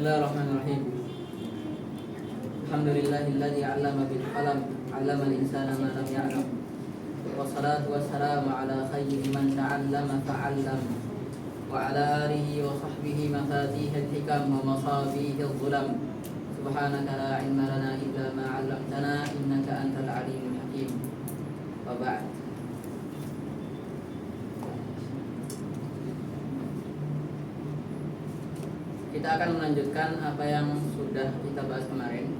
Bismillahirrahmanirrahim. Alhamdulillahilladzi 'allama bil qalam, 'allamal insana ma lam ya'lam. Wassalatu wassalamu ala khayri man ta'allama fa'allam. Wa ala alihi wa sahbihi mafatihil hikam wa masabihil zulam. Subhanaka la 'ilma lana illa ma 'allamtana innaka antal 'alimul hakim. Wa ba'd. Kita akan melanjutkan apa yang sudah kita bahas kemarin.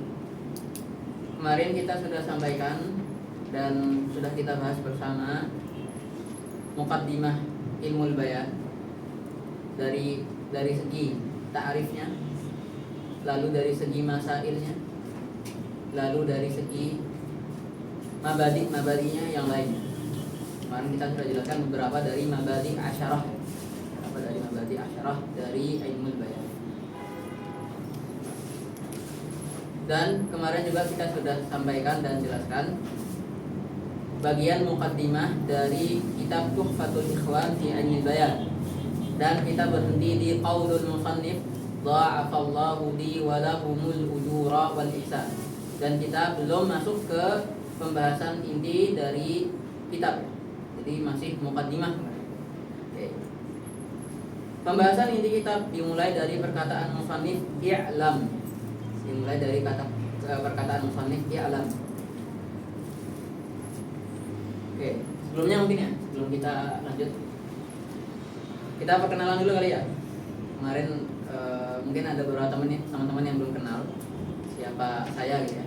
Kemarin kita sudah sampaikan dan sudah kita bahas bersama muqaddimah ilmul bayan dari segi ta'rifnya, lalu dari segi masailnya, lalu dari segi mabadinya yang lainnya. Kemarin kita sudah jelaskan beberapa dari mabadi asyarah, dari ilmul bayan. Dan kemarin juga kita sudah sampaikan dan jelaskan bagian muqaddimah dari kitab Tuhfatul Ikhwan fi Ilmil Bayan. Dan kita berhenti di qaulul musannif dha'afallahu li wa lahumul ujura wal ihsan. Dan kita belum masuk ke pembahasan inti dari kitab. Jadi masih muqaddimah. Oke. Pembahasan inti kitab dimulai dari perkataan musannif i'lam. Dimulai dari perkataan musannif i'lam. Oke, sebelumnya mungkin ya, sebelum kita lanjut, kita perkenalan dulu kali ya. Kemarin mungkin ada beberapa teman-teman yang belum kenal siapa saya gitu ya.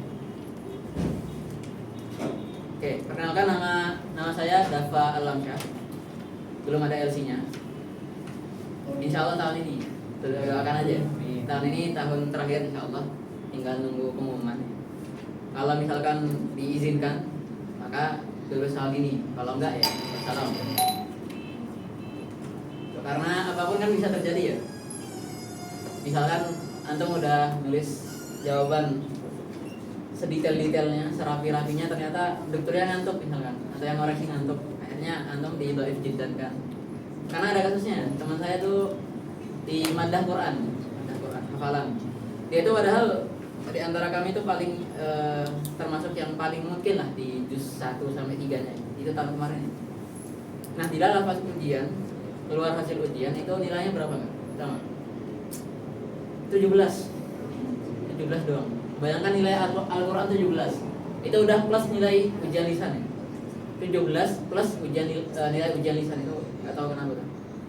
Oke, perkenalkan nama saya Dafa Alamsyah. Belum ada LC-nya. Insya Allah tahun ini, doakan aja. Tahun ini tahun terakhir insya Allah. Tinggal nunggu pengumuman. Kalau misalkan diizinkan, maka lulus tahun ini. Kalau enggak ya salam. Karena apapun kan bisa terjadi ya. Misalkan antum udah nulis jawaban sedetail-detailnya, serapi-rapinya, ternyata dokternya ngantuk misalkan, atau yang ngoreksi ngantuk, akhirnya antum di-dhaif jiddan kan. Karena ada kasusnya, teman saya tuh di madah Quran, hafalan. Dia itu padahal di antara kami itu paling termasuk yang paling mungkin lah di juz 1 sampai 3-nya. Itu tahun kemarin. Nah, di dalam pas ujian, keluar hasil ujian itu nilainya berapa enggak? Sama. 17 doang. Bayangkan nilai Al-Qur'an 17. Itu udah plus nilai ujian lisan ya. 17 plus nilai ujian lisan itu enggak tahu kenapa.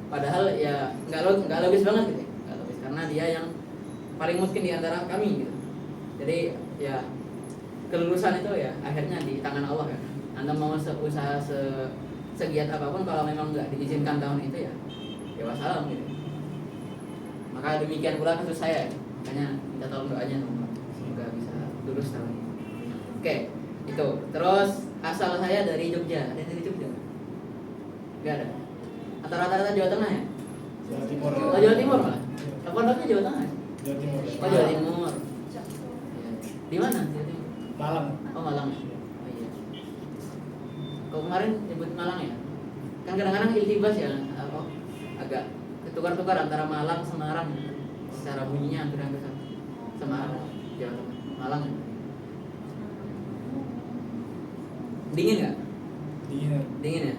Padahal ya enggak logis banget gitu. Enggak logis karena dia yang paling mungkin di antara kami gitu. Jadi ya kelulusan itu ya akhirnya di tangan Allah kan. Anda mau usaha segiat apapun kalau memang nggak diizinkan tahun itu ya wassalam gitu. Maka demikian pula kasus saya. Makanya minta tolong doanya semoga bisa lulus tahun ini. Oke, itu. Terus asal saya dari Jogja. Ada dari Jogja? Enggak ada. Atau rata-rata Jawa Tengah ya? Jawa Timur. Oh, Jawa Timur malah. Pondoknya Jawa Tengah. Jawa Timur. Oh, Jawa Timur. Di mana? Malang. Oh, Malang. Oh iya. Kok kemarin nyebut Malang ya? Kan kadang-kadang iltibas ya, agak ketukar-tukar antara Malang Semarang. Secara bunyinya hampir sama. Semarang, Jawa Tengah, Malang. Dingin nggak? Dingin ya?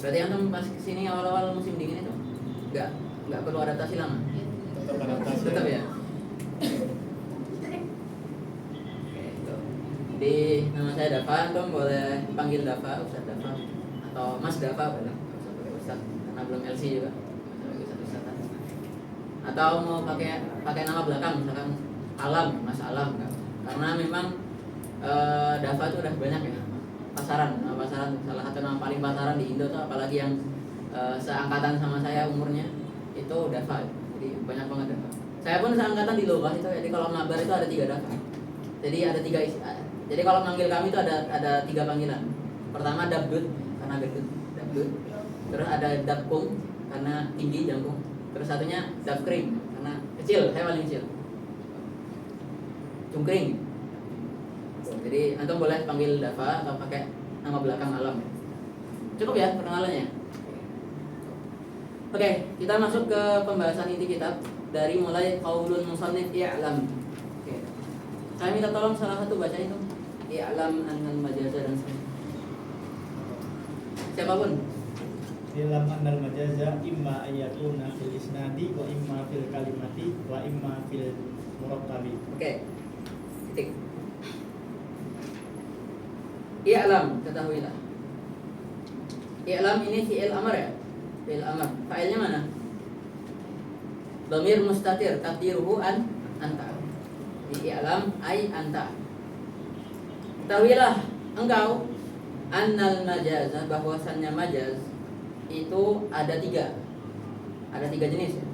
Berarti antum pas kesini awal-awal musim dingin itu nggak perlu adaptasi lama? Tetap adaptasi. Tetap ya? Jadi nama saya Dafa, dong boleh panggil Dafa, Ustaz Dafa atau Mas Dafa boleh, Ustaz karena belum LC juga, Ustaz. Atau mau pakai nama belakang misalkan Alam, Mas Alam enggak? Karena memang Dafa itu udah banyak ya nama pasaran salah satu nama paling pasaran di Indo tuh apalagi yang seangkatan sama saya umurnya itu Dafa, jadi banyak banget Dafa. Saya pun seangkatan di Lobah itu, jadi kalau mabar itu ada 3 Dafa. Jadi ada 3 isi. Jadi kalau manggil kami itu ada 3 panggilan. Pertama Dabdut karena gendut, Dabdut. Terus ada Dabkung karena tinggi jangkung. Terus satunya Dabkring karena kecil, saya paling kecil. Cungkring. Jadi antum boleh panggil Dafa atau pakai nama belakang Alam. Cukup ya perkenalannya. Oke, kita masuk ke pembahasan inti kitab. dari mulai qaulul musannif i'lam. Oke. Saya minta tolong salah satu baca itu. I'lam annal majaza dan sebagainya. Siapapun. Dalam annal majaza imma ayatuna fil isnadi wa imma fil kalimati wa imma fil murakkabi. Oke. Titik. I'lam, ketahuilah. I'lam ini fi'il amr ya? Fi'il amr. Fa'ilnya mana? Dhamir mustatir taqdiruhu anta. Di i'lam ai anta. Ketahuilah engkau annal majaza, bahwasannya majaz itu ada tiga jenis ya.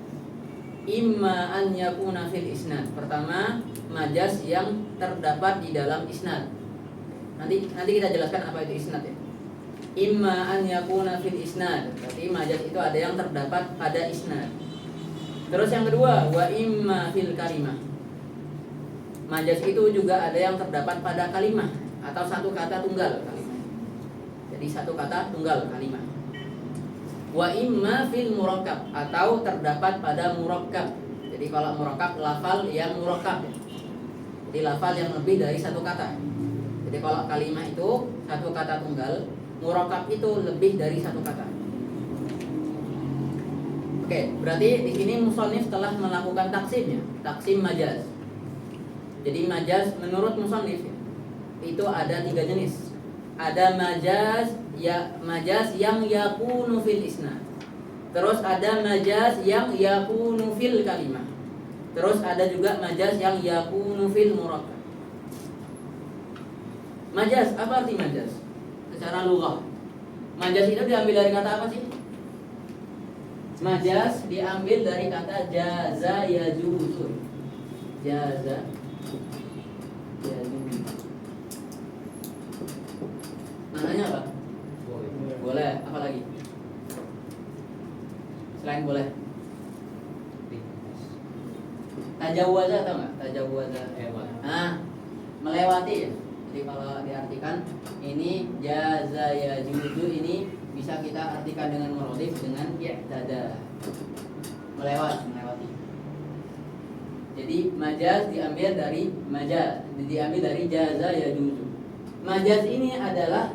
Imma an yakuna fil isnad. Pertama, majaz yang terdapat di dalam isnad. Nanti kita jelaskan apa itu isnad ya. Imma an yakuna fil isnad, berarti majaz itu ada yang terdapat pada isnad. Terus yang kedua, wa imma fil kalimah. Majaz itu juga ada yang terdapat pada kalimah atau satu kata tunggal kalimah. Jadi satu kata tunggal kalimah. Wa imma fil murakkab, atau terdapat pada murakkab. Jadi kalau murakkab, lafal yang murakkab ya. Jadi lafal yang lebih dari satu kata. Jadi kalau kalimah itu satu kata tunggal, murakkab itu lebih dari satu kata. Oke, berarti di sini musannif telah melakukan taksimnya, taksim majaz. Jadi majaz menurut musannif itu ada tiga jenis. Ada majaz yang yakunu fil isnad. Terus ada majaz yang yakunu fil kalimah. Terus ada juga majaz yang yakunu fil murakkab. Majaz, apa arti majaz? Secara lughah. Majaz itu diambil dari kata apa sih? Majaz diambil dari kata jaza yajuzu. Jaza yajuzu. Maknanya apa? Boleh. Apa lagi? Selain boleh. Tajawwaza atau enggak? Tajawwaza. Melewati ya. Jadi kalau diartikan ini jaza yajuzu, ini bisa kita artikan dengan muradif dengan i'tada. Melewati. Jadi majaz diambil dari jaza yajuzu. Majaz ini adalah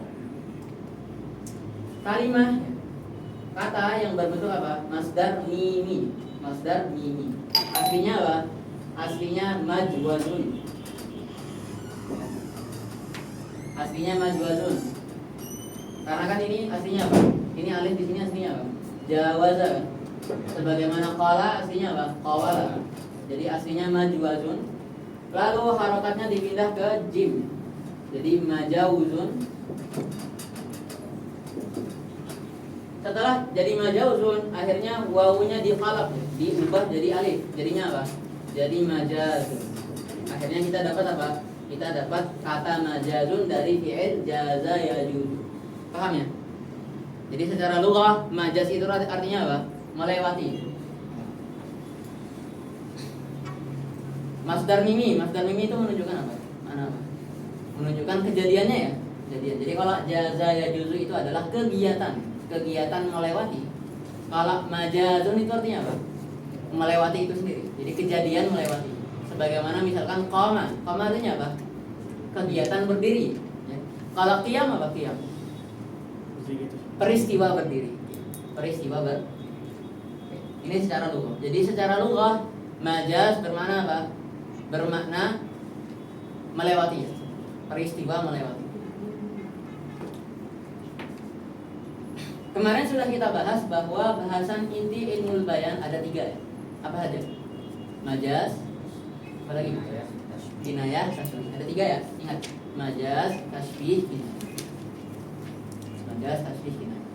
kalimah, kata yang berbentuk apa? Masdar mimi. Aslinya apa? Aslinya majwazun. Karena kan ini aslinya apa? Ini alif di sini aslinya apa? Jawaza kan? Sebagaimana qala aslinya apa? Qawala. Jadi aslinya majwazun. Lalu harokatnya dipindah ke jim. Jadi majawuzun. Setelah jadi majawuzun, akhirnya wawunya diqalab, diubah jadi alif. Jadinya apa? Jadi majazun. Akhirnya kita dapat apa? Kita dapat kata majazun dari fi'il jaza yajuzu. Paham ya? Jadi secara lughah majaz itu artinya apa? Melewati. Masdar mimi itu menunjukkan apa? Mana apa? Menunjukkan kejadiannya ya. Jadi kalau jaza yajuzu itu adalah kegiatan melewati. Kalau majazun itu artinya apa? Melewati itu sendiri. Jadi kejadian melewati. Sebagaimana misalkan qama artinya apa? Kegiatan berdiri. Ya. Kalau qiyam apa qiyam? Peristiwa berdiri. Ini secara lughah. Jadi secara lughah majaz bermakna apa? Bermakna melewati. Peristiwa melewati. Kemarin sudah kita bahas bahwa bahasan inti ilmu bayan ada 3 ya. Apa saja? Majaz, apa lagi? Kinayah, tasbih. Ada 3 ya. Ingat, majaz, tasbih, kinayah. Majaz, tasbih, kinayah.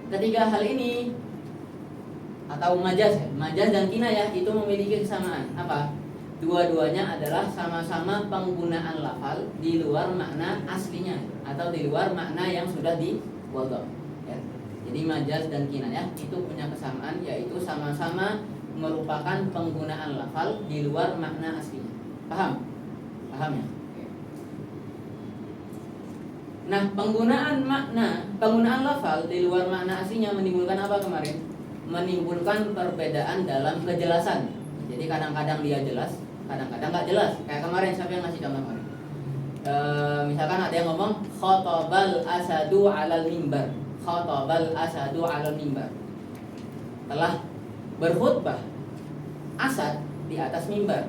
Ketiga hal ini atau majaz dan kinayah itu memiliki kesamaan. Apa? Dua-duanya adalah sama-sama penggunaan lafal di luar makna aslinya atau di luar makna yang sudah diwadha. Ya. Jadi majaz dan kinayah itu punya kesamaan, yaitu sama-sama merupakan penggunaan lafal di luar makna aslinya. Paham ya? Nah, penggunaan lafal di luar makna aslinya menimbulkan apa kemarin? menimbulkan perbedaan dalam kejelasan. Jadi kadang-kadang dia jelas, kadang-kadang nggak jelas. Kayak kemarin siapa yang ngasih contoh kemarin? Misalkan ada yang ngomong khotobal asadu alal mimbar, khotobal asadu alal mimbar, telah berkhutbah asad di atas mimbar.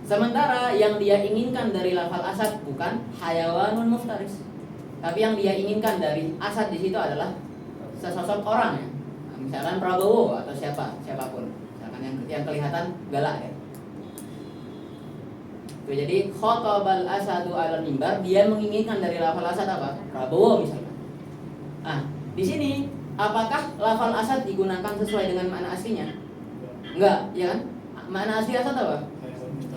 Sementara yang dia inginkan dari lafal asad bukan hayawanun muftaris, tapi yang dia inginkan dari asad di situ adalah sesosok orang ya. Misalkan Prabowo atau siapapun, misalkan yang kelihatan galak ya. Jadi khotobal asadu alal mimbar, dia menginginkan dari lafal asad apa? Prabowo misalkan. Ah, di sini apakah lafal asad digunakan sesuai dengan makna aslinya? Enggak, ya kan? Makna asli asad apa?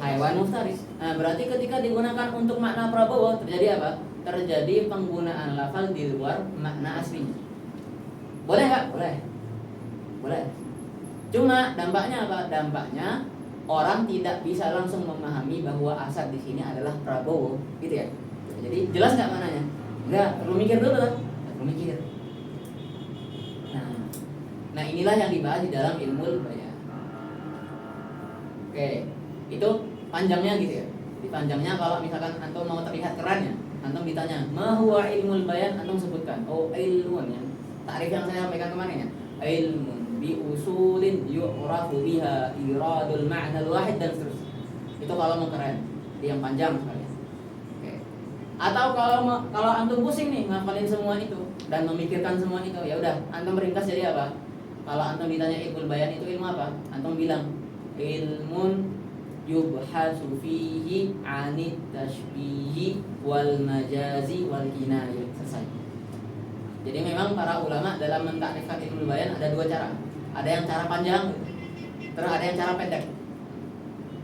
Haiwan muftaris. Nah, berarti ketika digunakan untuk makna Prabowo terjadi apa? Terjadi penggunaan lafal di luar makna aslinya. Boleh nggak? Boleh. Boleh. Cuma dampaknya apa? Dampaknya orang tidak bisa langsung memahami bahwa asad di sini adalah Prabowo, gitu ya. Jadi jelas nggak maknanya? Nggak, perlu mikir dulu kan? Perlu mikir. Nah inilah yang dibahas di dalam ilmu bayan. Oke, itu panjangnya gitu ya. Di panjangnya kalau misalkan antum mau terlihat keren ya, antum ditanya, "Ma huwa ilmul bayan?" Antum sebutkan, "Oh, ilmun." Ya. Takrif yang saya sampaikan kemarin ya. Ilmun bi usulin yu'rafu biha iradul ma'na al-wahid dan seterusnya. Itu kalau mau keren, di yang panjang sekali. Oke. Atau kalau antum pusing nih ngafalin semua itu dan memikirkan semua itu, ya udah, antum ringkas jadi apa? Kalau antum ditanya ilmul bayan itu ilmu apa? Antum bilang ilmun yubhasu fihi 'anit tashbihi wal majazi wal kinayah. Selesai. Jadi memang para ulama dalam mentakrifkan ilmu bayan ada dua cara. Ada yang cara panjang, terus ada yang cara pendek.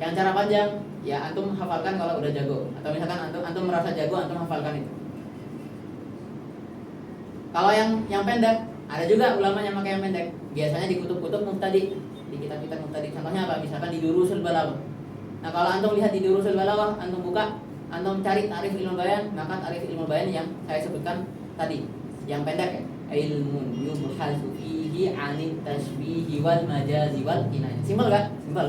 Yang cara panjang, ya antum hafalkan kalau udah jago. Atau misalkan antum merasa jago, antum hafalkan itu. Kalau yang pendek, ada juga ulama yang pakai yang pendek. Biasanya di kutub-kutub muftadi, di kitab-kitab muftadi. Contohnya apa? Misalkan di Durusul Balaghah. Nah kalau antum lihat di Durusul Balaghah, antum buka, antum cari tarif ilmu bayan, maka tarif ilmu bayan yang saya sebutkan tadi, yang pendek ya. Ilmun yubhasu fihi 'anit tashbihi wal majazi wal kinayah. Simpel enggak? Simpel.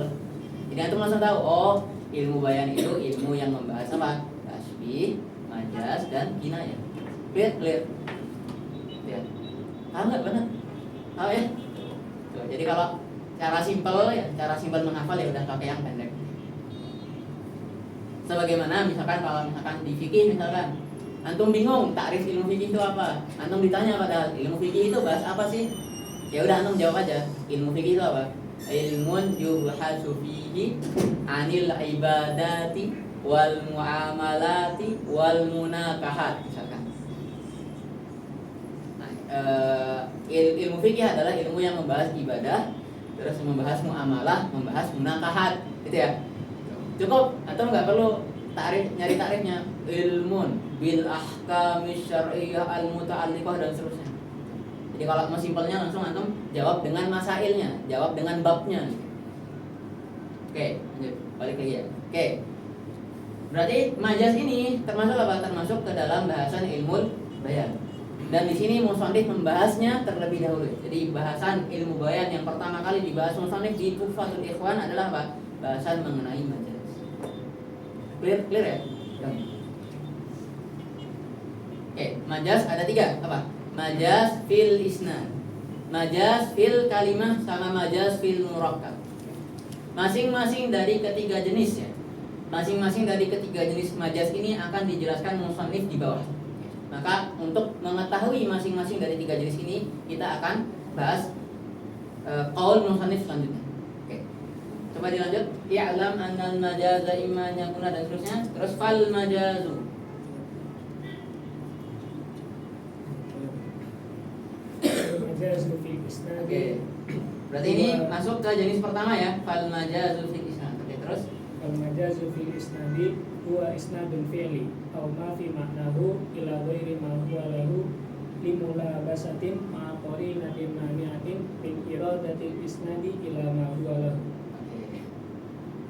Jadi antum langsung tahu, oh, ilmu bayan itu ilmu yang membahas apa? Tashbih, majaz dan kinayah. Clear. Ya. Tahu enggak benar? Tahu ya? Tuh, jadi kalau cara simpel menghafal ya udah pakai yang pendek. Sebagaimana kalau misalkan di fikih misalkan antum bingung takrif ilmu fikih itu apa? Antum ditanya padahal ilmu fikih itu bahas apa sih? Ya udah antum jawab aja. Ilmu fikih itu apa? Ilmun yubhasu fihi 'anil ibadati wal muamalati wal munakahat misalkan. Nah, ilmu fikih adalah ilmu yang membahas ibadah, terus membahas muamalah, membahas munakahat, gitu ya. Cukup, antum nggak perlu nyari takrifnya. Ilmun bil ahkamis syar'iyyah al muta'alliqah dan seterusnya. Jadi kalau mau simpelnya langsung antum jawab dengan masailnya, jawab dengan babnya. Oke, lanjut. Balik lagi ya. Oke. Berarti majaz ini termasuk apa? Termasuk ke dalam bahasan ilmu bayan. Dan di sini musannif membahasnya terlebih dahulu. Jadi bahasan ilmu bayan yang pertama kali dibahas musannif di Tuhfatul Ikhwan adalah apa? Bahasan mengenai majaz. Clear ya? Oke, majaz ada 3, apa? Majaz fil isnad, majaz fil kalimah, sama majaz fil murakkab. Masing-masing dari ketiga jenis ya. Masing-masing dari ketiga jenis majaz ini akan dijelaskan musannif di bawah. Maka untuk mengetahui masing-masing dari 3 jenis ini, kita akan bahas qaul musannif selanjutnya. Oke. Coba dilanjut. I'lam annal majaza imma yakuna dan seterusnya. Terus fal majazu. Majazu fil isnad. Oke. Berarti ini masuk ke jenis pertama ya, fal majazu fil isnad. Oke, terus Fal majazu fil isnadi huwa isnadul fi'li aw ma fi ma'nahu ila ghairi ma huwa lahu limulabasatin ma'a qarinatin mani'atin min iradatil isnadi ila ma huwa lahu. oke.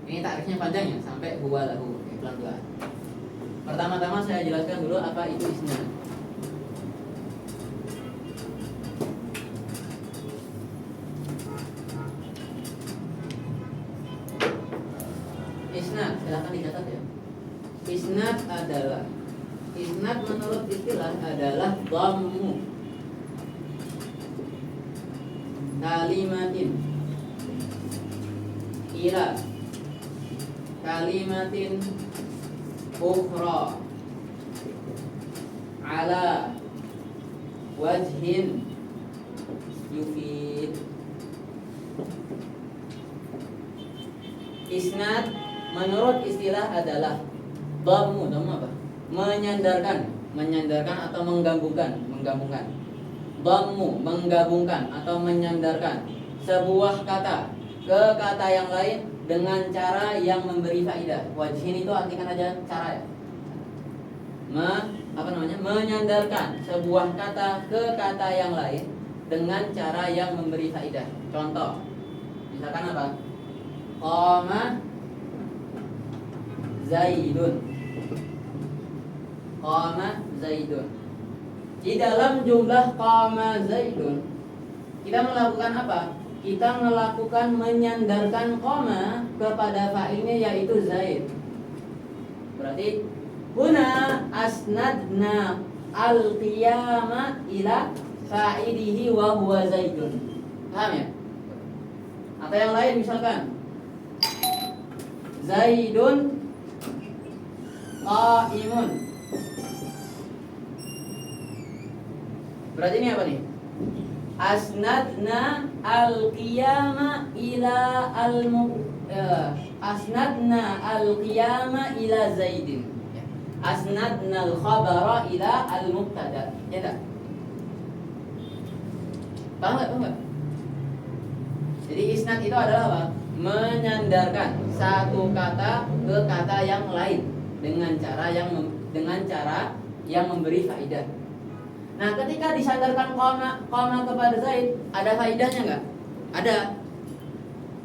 Ini takrifnya panjang ya, sampai huwa lahu. Oke, pelan-pelan. Pertama-tama saya jelaskan dulu apa itu isnad. Isnad, silahkan dicatat ya. Isnad adalah, isnad menurut istilah adalah dhammu kalimatin ila kalimatin ukhra ala wajhin yufid. Isnad menurut istilah adalah dhammu apa? Menyandarkan atau menggabungkan. Dhammu menggabungkan atau menyandarkan sebuah kata ke kata yang lain dengan cara yang memberi faidah. Wajhin itu artikan aja cara ya. Menyandarkan sebuah kata ke kata yang lain dengan cara yang memberi faidah. Contoh, misalkan apa? Qama Zaidun. Qama Zaidun. Di dalam jumlah qama Zaidun, kita melakukan apa? Kita melakukan menyandarkan qama kepada fa'ilnya yaitu Zaid. Berarti huna asnadna al-qiyama ila fa'ilihi wa huwa Zaidun. Paham ya? Atau yang lain misalkan Zaidun qa'imun. Berarti ini apa nih? Asnadna al-qiyama ila asnadna al-qiyama ila Zaidin. Asnadna al-khabara ila al-mubtada. Ya tak? Paham enggak? Jadi isnad itu adalah apa? Menyandarkan satu kata ke kata yang lain dengan cara yang memberi faidah. Nah, ketika disandarkan qama kepada Zaid, ada faidahnya enggak? Ada.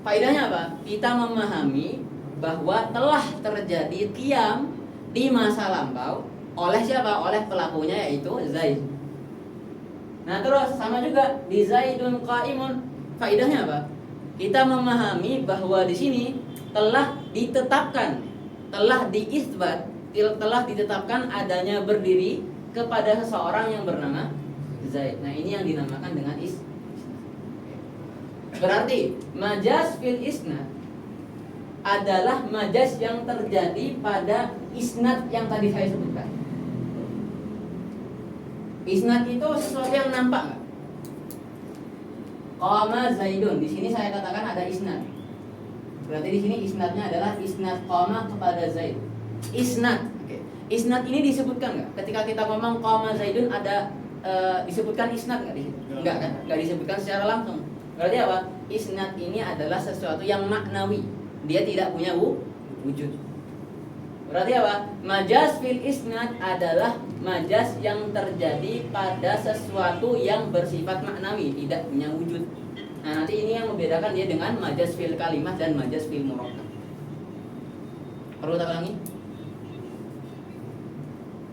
Faidahnya apa? Kita memahami bahwa telah terjadi qiyam di masa lampau oleh siapa? Oleh pelakunya yaitu Zaid. Nah, terus sama juga di Zaidun qa'imun, faidahnya apa? Kita memahami bahwa di sini telah ditetapkan, telah diisbat, telah ditetapkan adanya berdiri kepada seseorang yang bernama Zaid. Nah, ini yang dinamakan dengan berarti majaz fil isnad adalah majaz yang terjadi pada isnad yang tadi saya sebutkan. Isnad itu sesuatu yang nampak nggak? Qama Zaidun. Di sini saya katakan ada isnad. Berarti di sini isnadnya adalah isnad qama kepada Zaid. Isnad. Oke. Isnad ini disebutkan nggak? Ketika kita ngomong qama Zaidun ada disebutkan isnad nggak di sini? Enggak kan? Nggak disebutkan secara langsung. Berarti apa? Isnad ini adalah sesuatu yang maknawi. Dia tidak punya wujud. Berarti apa? Majaz fil isnad adalah majaz yang terjadi pada sesuatu yang bersifat maknawi, tidak punya wujud. Nah, nanti ini yang membedakan dia dengan majaz fil kalimah dan majaz fil murakkab. Perlu tak ulangi?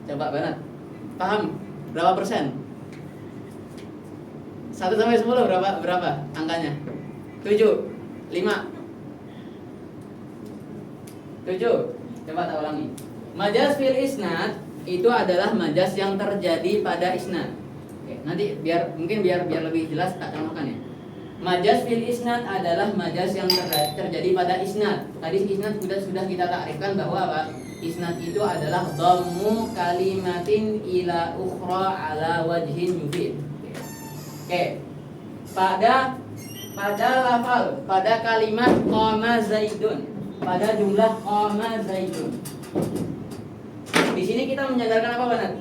Coba Banat. Paham? Berapa persen? 1 sampai 10 berapa angkanya? 7, 5, 7. Coba tak ulangi. Majaz fil isnad itu adalah majaz yang terjadi pada isnad. Oke, nanti biar lebih jelas tak contohkan ya. Majaz fil isnad adalah majaz yang terjadi pada isnad. Tadi isnad sudah kita takrifkan bahwa apa? Isnad itu adalah dhammu kalimatin ila ukhra ala wajhin yufid. Oke. Pada lafal, pada kalimat qama Zaidun, pada jumlah qama Zaidun. Di sini kita menyandarkan apa Banat?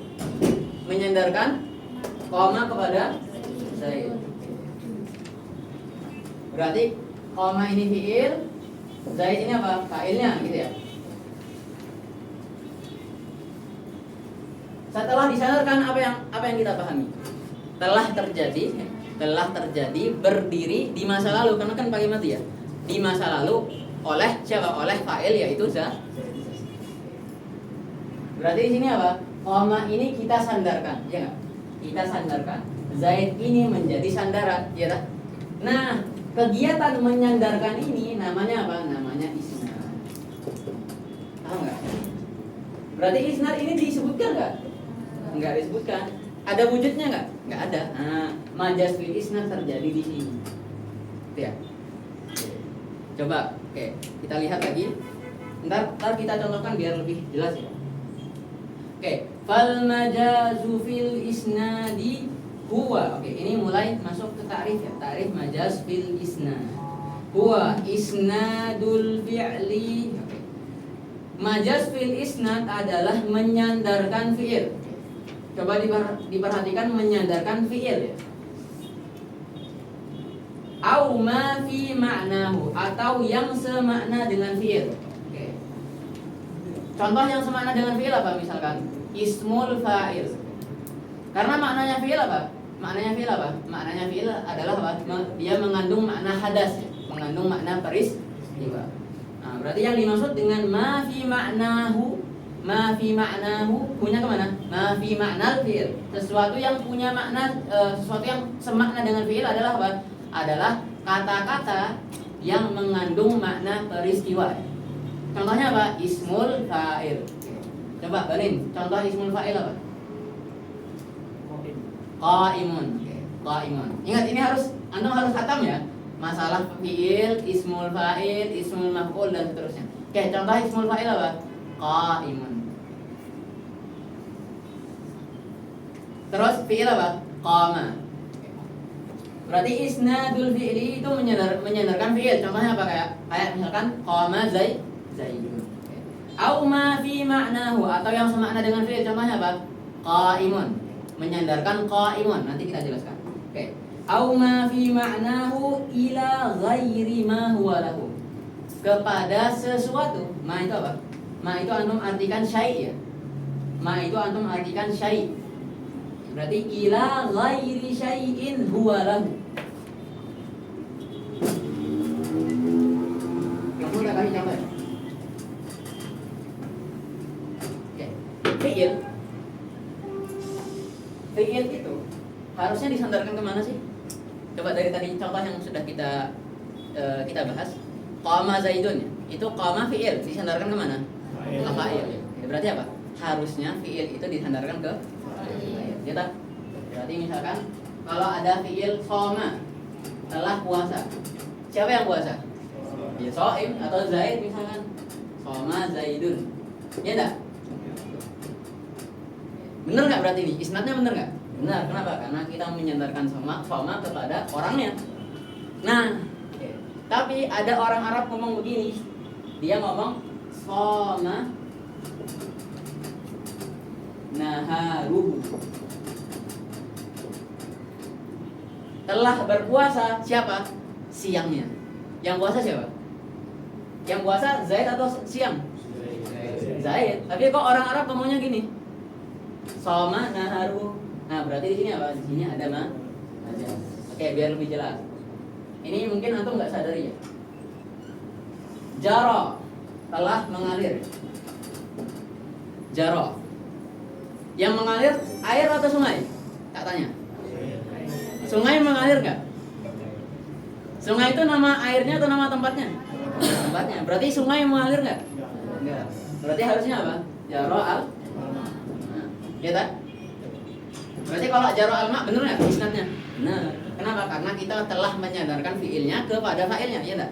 Menyandarkan qama kepada Zaid. Berarti qama ini fi'il, Zaid ini apa? Fa'ilnya gitu ya. Setelah disandarkan apa yang kita pahami? Telah terjadi berdiri di masa lalu, karena kan pakai mati ya. Di masa lalu oleh siapa? Oleh fa'il yaitu Zaid. Berarti di sini apa? Qama ini kita sandarkan, ya enggak? Kita sandarkan. Zaid ini menjadi sandaran, ya tak? Nah, kegiatan menyandarkan ini namanya apa? Namanya isnad. Tahu nggak? Berarti isnad ini disebutkan nggak? Nggak disebutkan. Ada wujudnya nggak? Nggak ada. Nah, majaz fil isnad terjadi di sini. Itu ya. Coba, oke, kita lihat lagi. Ntar kita contohkan biar lebih jelas ya. Oke, fal majazu fil isnadi huwa. Oke, ini mulai masuk ke ta'rif ya. Ta'rif majaz fil isnad. Huwa isnadul fi'li. Oke. Majaz fil isnad adalah menyandarkan fi'il. Coba diperhatikan menyandarkan fi'il ya. Au ma fi ma'nahu, atau yang semakna dengan fi'il. Oke. Contoh yang semakna dengan fi'il apa misalkan? Ismul fa'il. Karena maknanya fi'il apa? Maknanya fi'il apa? Maknanya fi'il adalah apa? Dia mengandung makna hadas ya, mengandung makna peristiwa. Nah, berarti yang dimaksud dengan ma fi ma'nahu, ma fi ma'nahu punya kemana? Ma fi ma'nal fi'il. Sesuatu yang punya makna, sesuatu yang semakna dengan fi'il adalah apa? Adalah kata-kata yang mengandung makna peristiwa. Contohnya apa? Ismul fa'il. Coba Balin, contoh ismul fa'il apa? Qaimun. Qaimun. Ingat ini antum harus khatam ya. Masalah fi'il, ismul fa'il, ismul maf'ul dan seterusnya. Oke, contoh ismul fa'il apa? Qaimun. Terus fi'il apa? Qama. Berarti isnadul fi'li itu menyandarkan fi'il. Contohnya apa kayak misalkan qama zaidun. Au ma fi ma'nahu, atau yang semakna dengan fi'il. Contohnya apa? Qaimun. Menyandarkan qaimun. Nanti kita jelaskan. Oke. Au ma fi ma'nahu ila ghairi ma huwa lahu. Kepada sesuatu. Ma itu apa? Ma itu antum artikan syai' ya. Ma itu antum artikan syai'. Berarti ila ghairi syai'in huwa lahu. Kamu udah kasih contoh ya? Oke. Fi'il itu harusnya disandarkan kemana sih? Coba dari tadi contoh yang sudah kita bahas. Qama zaidun ya. Itu qama fi'il disandarkan kemana? Ke fa'il. Berarti apa? Harusnya fi'il itu disandarkan ke ya tak? Berarti misalkan kalau ada fi'il shoma, telah puasa. Siapa yang puasa? Ya Soim atau Zaid misalkan. Shoma zaidun. Ya enggak? Benar nggak berarti ini? Isnadnya benar nggak? Benar. Kenapa? Karena kita menyandarkan shoma kepada orangnya. Nah, tapi ada orang Arab ngomong begini. Dia ngomong shoma naharuhu. Telah berpuasa siapa? Siangnya. Yang puasa siapa? Yang puasa Zaid atau siang? Zaid. Tapi kok orang Arab ngomongnya gini? Shoma naharuhu. Nah, berarti di sini apa? Di sini ada ma. Oke, biar lebih jelas. Ini mungkin antum nggak sadari ya. Jaro, telah mengalir. Jaro. Yang mengalir air atau sungai? Tak tanya. Sungai mengalir nggak? Sungai itu nama airnya atau nama tempatnya? Tempatnya. Berarti sungai mengalir nggak? Enggak. Berarti harusnya apa? Jaro al. Ya tak? Berarti kalau jaro al-ma benar nggak isnadnya? Benar. Kenapa? Karena kita telah menyandarkan fiilnya kepada fa'ilnya, ya tak?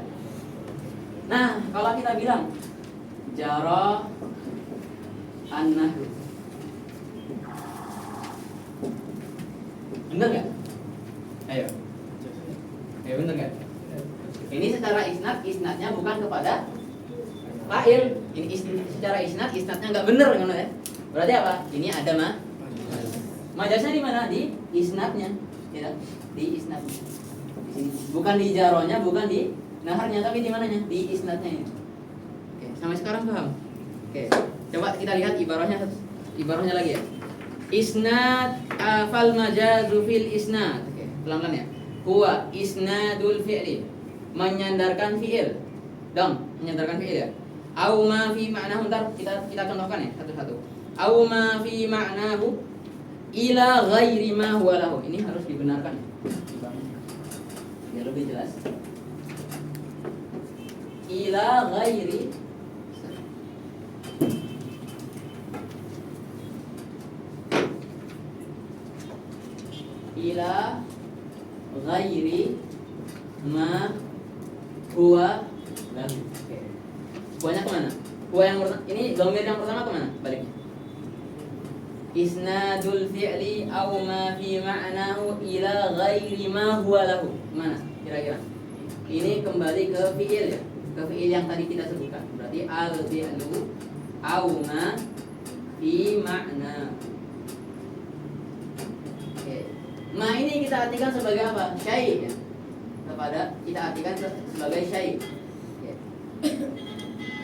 Nah, kalau kita bilang jaro an-nahru, benar nggak? Ayo. Ya benar nggak? Ini secara isnadnya bukan kepada fa'il. Ini secara isnadnya nggak benar kan ya? Berarti apa? Ini ada majaznya di mana? Di isnadnya, ya, di isnadnya. Di sini. Bukan di jaronya, bukan di naharnya, tapi di mananya? Di isnadnya ini. Oke, sampai sekarang paham? Oke, coba kita lihat ibarahnya lagi ya. Isnad fal majazu fil isnad. Oke, pelan-pelan ya. Huwa isnadul fi'li. Menyandarkan fi'il. Dong, menyandarkan fi'il ya. Au ma fi ma'nahu, ntar kita contohkan ya satu-satu. Au ma fi ma'nahu ila ghairi ma huwa lahu. Ini harus dibenarkan biar lebih jelas. Ila ghairi ila ghairi ma huwa lahu. Oke. Huwanya kemana? Huwa yang ini dhamir yang pertama kemana? Baliknya. Isnadul fi'li aw ma fi ma'nahu ila ghairi ma huwa lahu. Mana? Kira-kira. Ini kembali ke fi'il ya. Ke fi'il yang tadi kita sebutkan. Berarti al fi'lu aw ma fi ma'na. Oke. Ma ini kita artikan sebagai apa? Syai' ya. Kepada kita artikan sebagai syai'. Oke.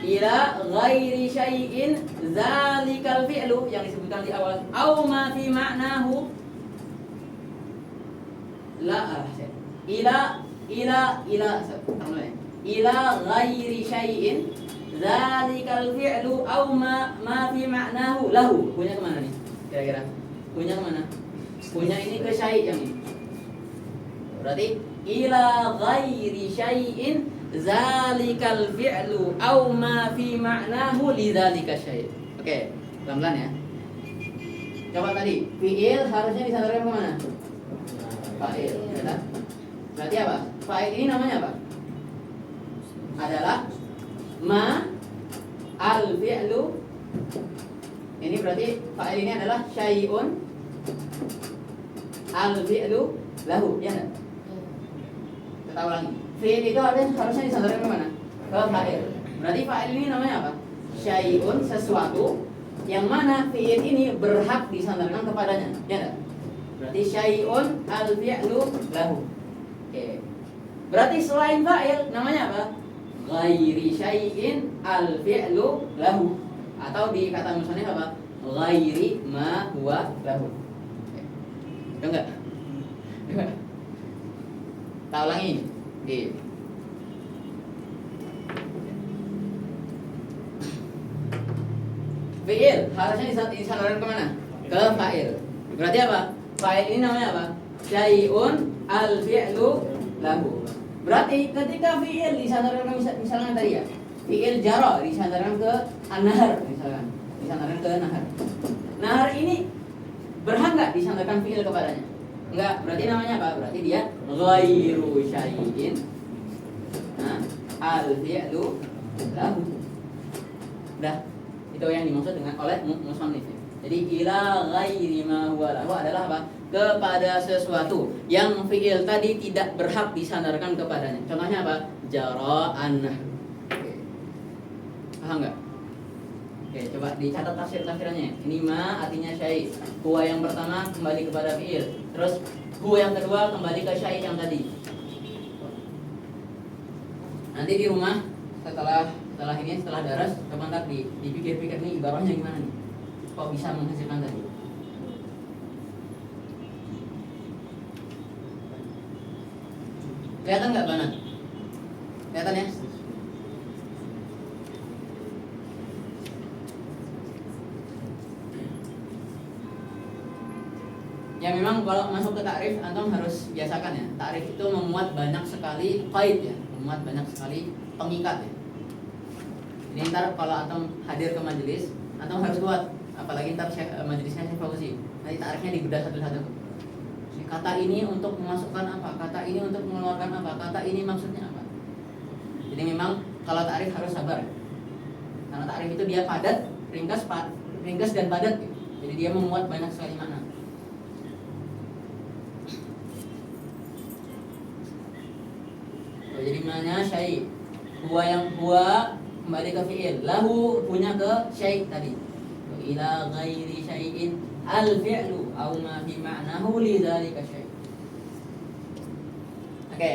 Ila ghairi syai'in zalikal fi'lu yang disebutkan di awal au ma fi ma'nahu la ila ghairi syai'in zalikal fi'lu au ma fi ma'nahu lahu. Punya kemana nih kira-kira? Punya kemana? Punya ini ke syai' yang ini. Berarti ila ghairi syai'in zalikal fi'lu au ma fi ma'nahu lidzalika syai'. Oke, pelan-pelan ya. Coba tadi, fi'il harusnya disandarkan ke mana? Fa'il, ya. Berarti apa? Fa'il ini namanya apa? Adalah ma al fi'lu. Ini berarti fa'il ini adalah syai'un al fi'lu lahu, ya enggak? Kita ulangi. Fi'il itu harusnya disandarkan ke mana? Ke fa'il. Berarti fa'il ini namanya apa? Syai'un, sesuatu yang mana fi'il ini berhak disandarkan kepadanya. Ya enggak? Berarti syai'un al-fi'lu lahu. Oke. Berarti selain fa'il namanya apa? Ghairi syai'in al-fi'lu lahu. Atau di kata musannif apa? Ghairi ma huwa lahu. Oke. Enggak? Enggak. Tak ulangi. Oke. Fi'il harusnya disandarkan kemana? Ke fa'il. Berarti apa? Fa'il ini namanya apa? Syai'un al-fi'lu lahu. Berarti ketika fi'il disandarkan ke misalnya tadi ya, fi'il jara disandarkan ke an-nahar misalkan, disandarkan ke nahar. Nahar ini berhak nggak disandarkan fi'il kepadanya? Enggak, berarti namanya apa? Berarti dia ghairu syai'in al-fi'lu lahu. Udah, itu yang dimaksud dengan oleh musannif. Jadi ila ghairi ma huwa lahu adalah apa? Kepada sesuatu yang fi'il tadi tidak berhak disandarkan kepadanya. Contohnya apa? Jara an-nahr. Oke. Paham enggak? Oke, coba dicatat tafsir-tafsirannya. Ini ma artinya syai'. Huwa yang pertama kembali kepada fi'il. Terus huwa yang kedua kembali ke syai' yang tadi. Nanti di rumah setelah daras coba ntar dipikir-pikir nih ibarahnya gimana nih. Kok bisa menghasilkan tadi? Kelihatan nggak Bana? Kelihatan ya? Ya memang kalau masuk ke takrif antum harus biasakan ya. Takrif itu memuat banyak sekali qaid ya, memuat banyak sekali pengikat ya. Ini ntar kalau antum hadir ke majelis, antum harus kuat. Apalagi ntar majelisnya Syekh Fauzi. Nanti takrifnya dibedah satu-satu. Kata ini untuk memasukkan apa? Kata ini untuk mengeluarkan apa? Kata ini maksudnya apa? Jadi memang kalau takrif harus sabar. Karena takrif itu dia padat, ringkas dan padat. Jadi dia memuat banyak sekali makna. Jadi maknanya syai'. Huwa yang huwa kembali ke fi'il. Lahu punya ke syai' tadi. Ila ghairi syai'in al-fi'lu au ma fi ma'nahu li dzalika syai'. Oke.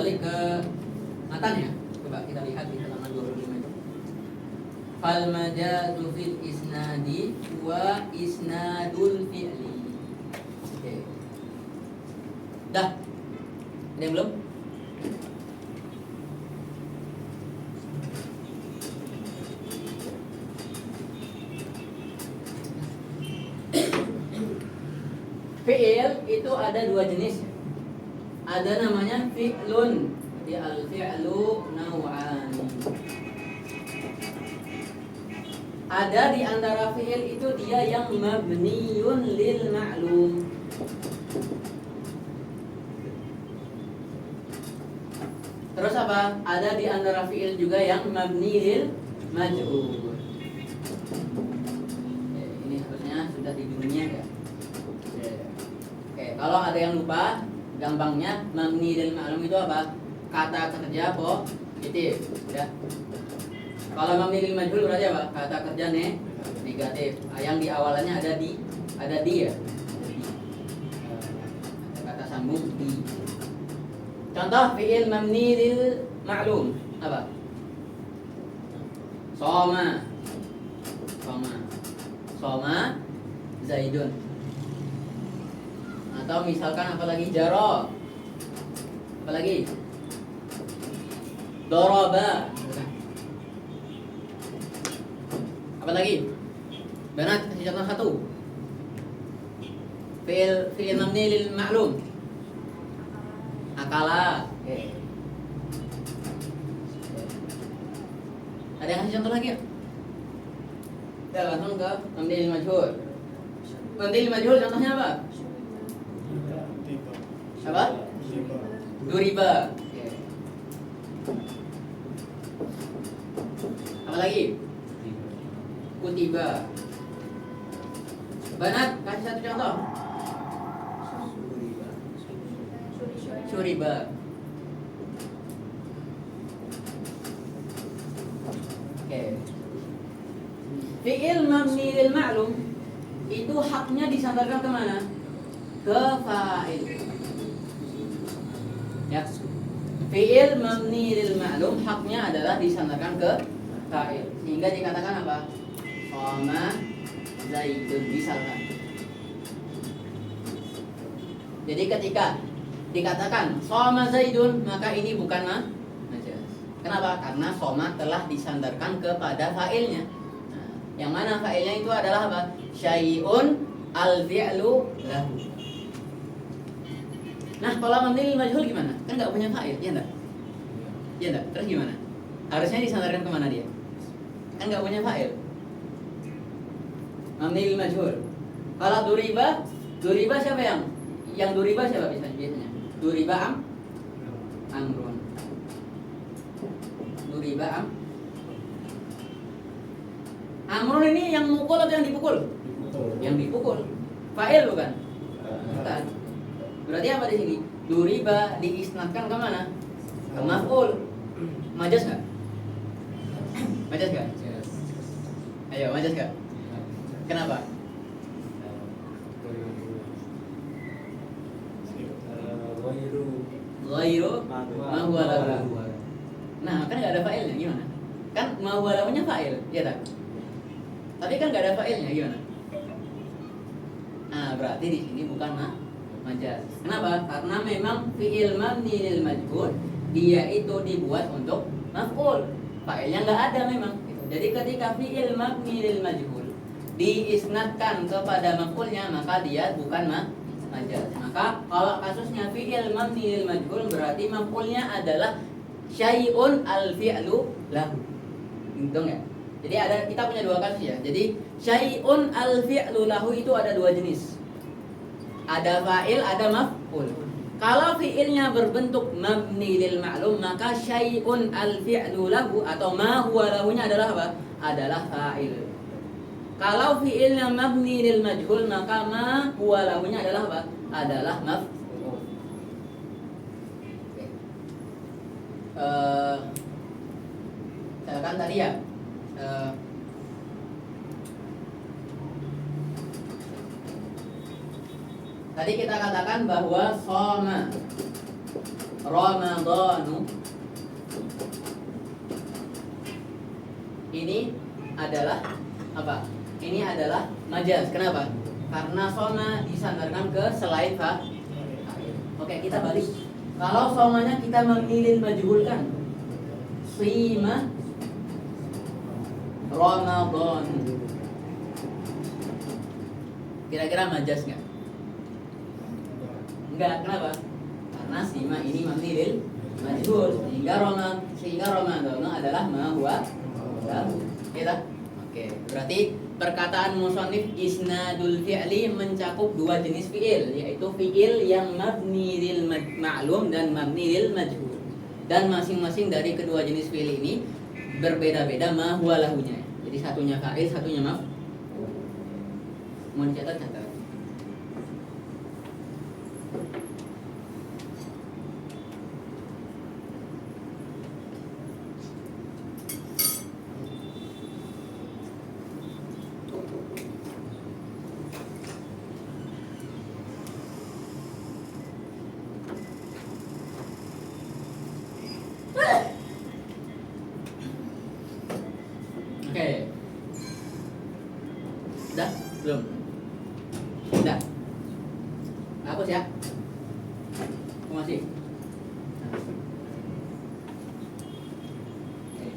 balik ke matanya. Coba kita lihat di halaman 25 itu. Fal majazu fil isnadi wa isnadul fi'li. Oke. Dah. Ada yang belum? Fi'il itu ada dua jenis. Ada namanya fi'lun. Jadi al-fi'lu naw'an. Ada di antara fi'il itu dia yang mabniyun lil ma'lum. Terus apa? Ada di antara fi'il juga yang mabni lil maj'ul. Ini harusnya sudah di dunia ya. Oke, kalau ada yang lupa, gampangnya mabni lil ma'lum itu apa? Kata kerja positif, ya. Kalau mabni lil majhul berarti apa? Kata kerja negatif. Yang di awalannya ada di ya. Ada kata sambung di. Contoh fi'il mabni lil ma'lum apa? Soma. Soma Zaidun. Atau misalkan apa lagi? Jaro. Apa lagi? Doroba. Apa lagi? Banat, kasih contoh satu. Fi'il mabni lil ma'lum. Akala. Oke. Ada yang kasih contoh lagi ya? Ya, langsung ke mabni lil majhul. Mabni lil majhul contohnya apa? Apa? Duriba. Oke. Apa lagi? Kutiba. Banat, kasih satu contoh. Syuriba. Oke. Fi'il mabni lil ma'lum itu haknya disandarkan kemana? Ke fa'il. Ya. Fi'il mabni lil ma'lum haknya adalah disandarkan ke fa'il. Sehingga dikatakan apa? Shoma Zaidun misalkan. Jadi ketika dikatakan Shoma Zaidun, maka ini bukan majaz. Kenapa? Karena Shoma telah disandarkan kepada fa'ilnya. Nah, yang mana fa'ilnya itu adalah apa? Syai'un al-fi'lu lahu. Nah, kalau mabni lil majhul gimana? Kan nggak punya fa'il, ya enggak? Ya enggak? Terus gimana? Harusnya disandarkan kemana dia? Kan nggak punya fa'il. Mabni lil majhul. Kalau duriba siapa yang duriba siapa biasanya? Duriba amrun. Duriba amrun ini yang mukul atau yang dipukul? Yang dipukul. Fa'il bukan? Bukan. Berarti apa di sini? Duriba diisnadkan ke mana? Ke maf'ul. Majaz enggak? Majaz enggak? Ayo, majaz enggak? Kenapa? Ghairu ma huwa lahu. Nah, kan enggak ada fa'ilnya gimana? Kan ma huwa lahunya fa'il, ya tak? Tapi kan enggak ada fa'ilnya gimana? Nah, berarti di sini bukan majaz. Kenapa? Karena memang fi'il mabni lil majhul dia itu dibuat untuk maf'ul. Fa'ilnya enggak ada memang. Jadi ketika fi'il mabni lil majhul diisnadkan kepada maf'ulnya, maka dia bukan majaz. Maka kalau kasusnya fi'il mabni lil majhul berarti maf'ulnya adalah syai'un al-fi'lu lahu. Hitung ya. Jadi kita punya dua kasus ya. Jadi syai'un al-fi'lu lahu itu ada dua jenis. Ada fa'il, ada maf'ul. Kalau fi'ilnya berbentuk mabni lil ma'lum, maka syai'un al-fi'lu lahu atau ma huwa lahunya adalah apa? Adalah fa'il. Kalau fi'ilnya mabni lil majhul, maka ma huwa lahunya adalah apa? Adalah maf'ul. Misalkan tadi ya, tadi kita katakan bahwa shoma Ramadhanu. Ini adalah apa? Ini adalah majaz. Kenapa? Karena soma disandarkan ke selain fa'il. Oke, kita balik. Kalau somanya kita memilih majhulkan, sima Ramadan. Kira-kira majaz nggak? Enggak, kenapa? Karena sima ini memilih majhul, sehingga Ramadan adalah ma huwa lahu. Ya, oke, berarti perkataan musannif isnadul fi'li mencakup dua jenis fi'il, yaitu fi'il yang mabni lil ma'lum dan mabni lil majhul. Dan masing-masing dari kedua jenis fi'il ini berbeda-beda ma huwa lahunya. Jadi satunya fa'il, satunya maf. Mau dicatat catat. Oke. Udah? Belum? Udah. Hapus ya. Masih. Oke.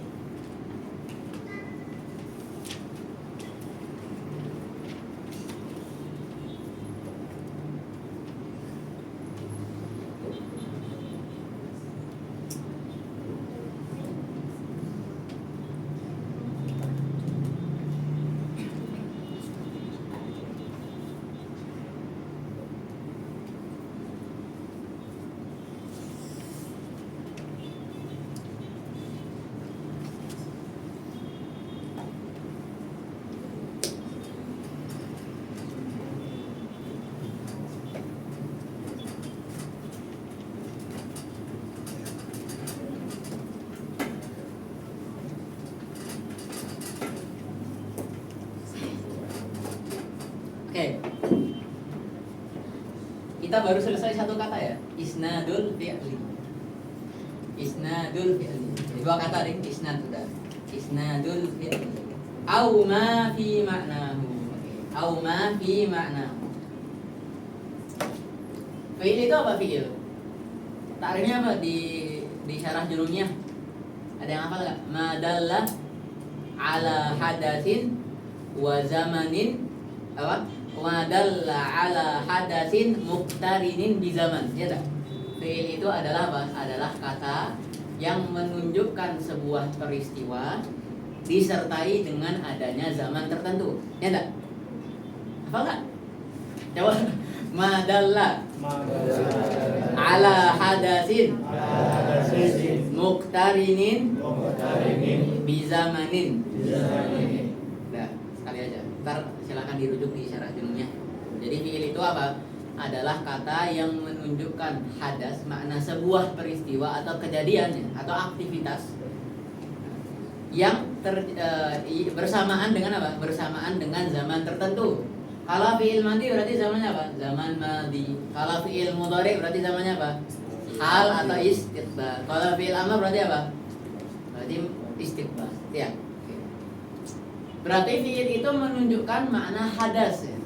Oke. Kita baru selesai satu kata ya, isnadul fi'li. Isnadul fi'li. Dua kata nih, isnad sudah. Isnadul fi'li. Au ma fi ma'nahu. Au ma fi ma'nahu. Fi'il itu apa fi'il? Takrifnya apa di syarah jurumiyah? Ada yang hafal enggak? Madalla ala hadatsin wa zamanin apa? Wa dalla ala hadatsin muqtarinin bi zaman. Ya tak? Fi'il itu adalah apa? Adalah kata yang menunjukkan sebuah peristiwa disertai dengan adanya zaman tertentu. Ya tak? Apa enggak? Coba. Madalla ala hadatsin muqtarinin bi zamanin. Nah, sekali aja. Ntar silakan dirujuk di syarah jurumiyah. Jadi fi'il itu apa? Adalah kata yang menunjukkan hadas, makna sebuah peristiwa atau kejadian atau aktivitas yang bersamaan dengan apa? Bersamaan dengan zaman tertentu. Kalau fi'il madi berarti zamannya apa? Zaman madi. Kalau fi'il mudhari berarti zamannya apa? Hal atau istiqbal. Kalau fi'il amr berarti apa? Berarti istiqbal. Ya. Berarti fi'il itu menunjukkan makna hadas ya.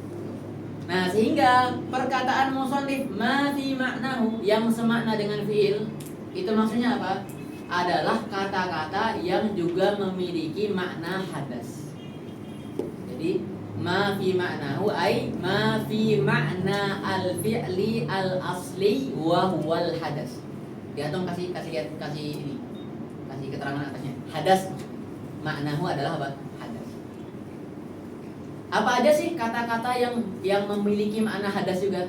Nah, sehingga perkataan musannif ma fi ma'nahu yang semakna dengan fi'il itu maksudnya apa? Adalah kata-kata yang juga memiliki makna hadas. Jadi ma fi ma'nahu ay ma fi ma'na al-fi'li al-asli wa huwal hadas. Dia tuh kasih ini. Kasih keterangan atasnya. Hadas maknahu adalah apa? Hadas. Apa aja sih kata-kata yang memiliki makna hadas juga?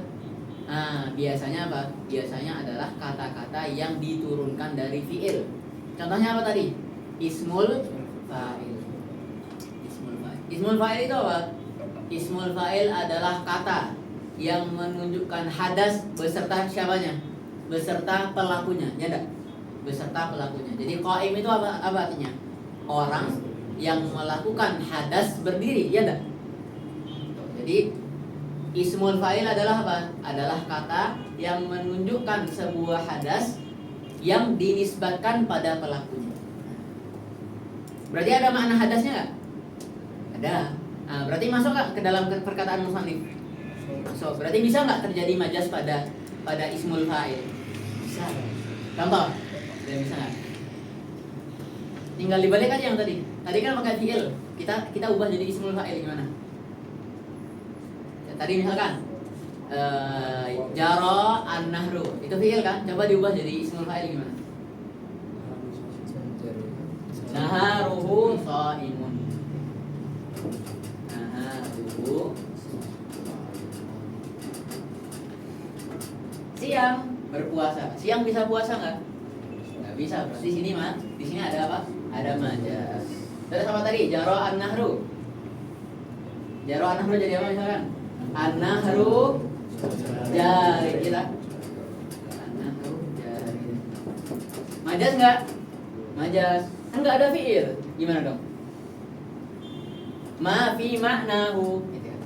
Nah, biasanya apa? Biasanya adalah kata-kata yang diturunkan dari fi'il. Contohnya apa tadi? Ismul fa'il. Ismul fa'il itu apa? Ismul fa'il adalah kata yang menunjukkan hadas beserta siapanya? Beserta pelakunya, ya enggak? Beserta pelakunya. Jadi qaim itu apa artinya? Orang yang melakukan hadas berdiri, ya enggak? Jadi ismul fa'il adalah apa? Adalah kata yang menunjukkan sebuah hadas yang dinisbatkan pada pelakunya. Berarti ada makna hadasnya nggak? Ada. Nah, berarti masuk nggak ke dalam perkataan musannif? Masuk. Berarti bisa nggak terjadi majas pada ismul fa'il? Bisa. Contoh, bisa nggak? Tinggal dibalik aja yang tadi. Tadi kan pakai fi'il. Kita ubah jadi ismul fa'il gimana? Ya, tadi misalkan jaro an-nahru itu fi'il kan? Coba diubah jadi ismul fa'il gimana? Naharuhu shaimun. Naharuhu siang berpuasa. Siang bisa puasa nggak? Nggak bisa. Berarti di sini ada apa? Ada majas. Terus sama tadi jaro an-nahru. Jaro an-nahru jadi apa misalkan? An-nahru jari kita. An-nahru jari. Majas nggak? Majas. Kan nggak ada fi'il. Gimana dong? Ma fi ma'nahu. Gitu ya.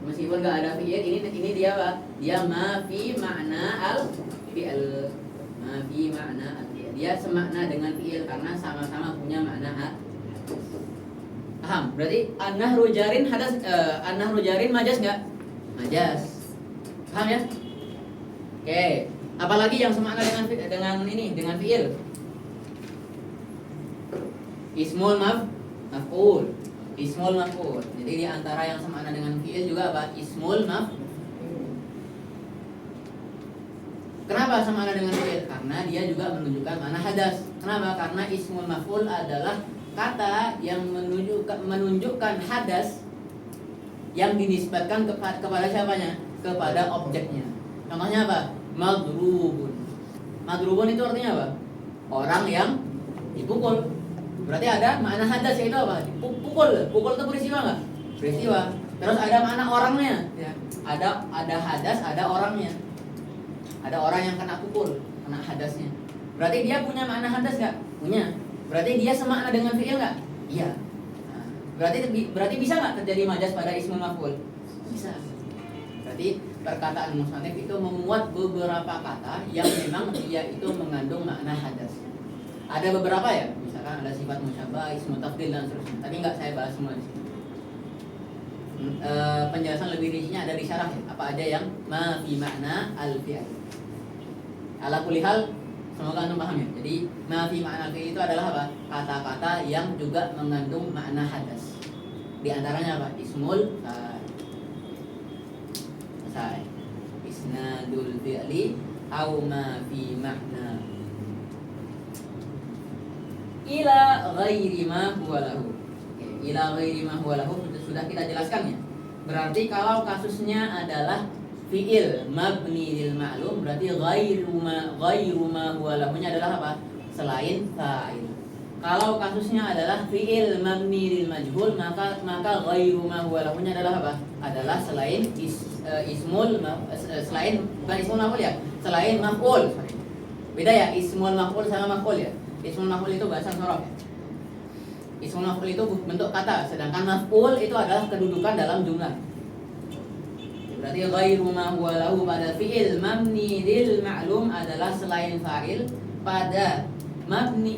Meskipun nggak ada fi'il, ini dia apa? Dia ma fi ma'na al fi'il. Ma fi ma'na al fi'il. Dia semakna dengan fi'il karena sama-sama punya makna had. Paham? Berarti an-nahru jarin hadas, an-nahru jarin majas nggak? Majas. Paham ya? Oke. Apalagi yang semakna dengan fi'il? Ismul maf'ul. Ismul maf'ul. Jadi di antara yang semakna dengan fi'il juga apa? Ismul maf'ul. Kenapa semakna dengan fi'il? Karena dia juga menunjukkan makna hadas. Kenapa? Karena ismul maf'ul adalah kata yang menunjukkan hadas yang dinisbatkan kepada siapanya? Kepada objeknya. Contohnya apa? Madrubun. Madrubun itu artinya apa? Orang yang dipukul. Berarti ada makna hadas yaitu apa? Pukul itu peristiwa nggak? Peristiwa. Terus ada makna orangnya. Ya. Ada hadas, ada orangnya. Ada orang yang kena pukul, kena hadasnya. Berarti dia punya makna hadas nggak? Punya. Berarti dia semakna dengan fi'il nggak? Iya. Nah, berarti bisa nggak terjadi majas pada ismul maf'ul? Bisa. Berarti perkataan musannif itu memuat beberapa kata yang memang dia itu mengandung makna hadas. Ada beberapa ya, misalkan ada sifat musyabbah, ismu tafdil dan seterusnya. Tapi nggak saya bahas semua di sini. Penjelasan lebih rincinya ada di syarah ya. Apa aja yang ma fi makna al-fi'il. Ala kulli hal, semoga Anda paham ya. Jadi ma fi makna al-fi'il itu adalah apa? Kata-kata yang juga mengandung makna hadas. Di antaranya apa? Ismul fa'il. Isnadul fi'li au ma fi makna ila ghairi ma huwa lahu. Ila ghairi ma huwa lahu sudah kita jelaskan ya. Berarti kalau kasusnya adalah fi'il mabni lil ma'lum, berarti ghairu ma huwa lahunya adalah apa? Selain fa'il. Kalau kasusnya adalah fi'il mabni lil majhul, maka ghairu ma huwa lahunya adalah apa? Adalah selain selain bukan ismul maf'ul ya, selain maf'ul. Beda ya ismul maf'ul sama maf'ul ya. Ismul maf'ul itu bahasa sorof ya. Ismul maf'ul itu bentuk kata, sedangkan maf'ul itu adalah kedudukan dalam jumlah. Berarti ghairu ma huwa lahu pada fi'il mabni lil ma'lum adalah selain fa'il, pada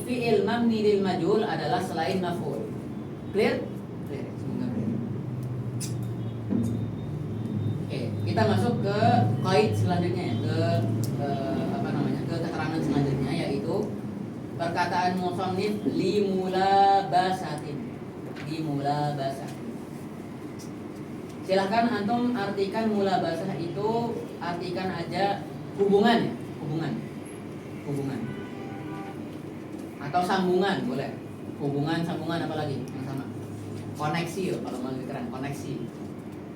fi'il mabni lil majhul adalah selain maf'ul. Clear? Clear. Semoga clear. Oke, kita masuk ke qaid selanjutnya ya, ke keterangan selanjutnya, yaitu perkataan musannif limulabasatin. Silahkan antum artikan mulabasah itu, artikan aja hubungan ya, hubungan atau sambungan boleh. Hubungan, sambungan, apa lagi yang sama? Koneksi ya, kalau mau lebih keren, koneksi.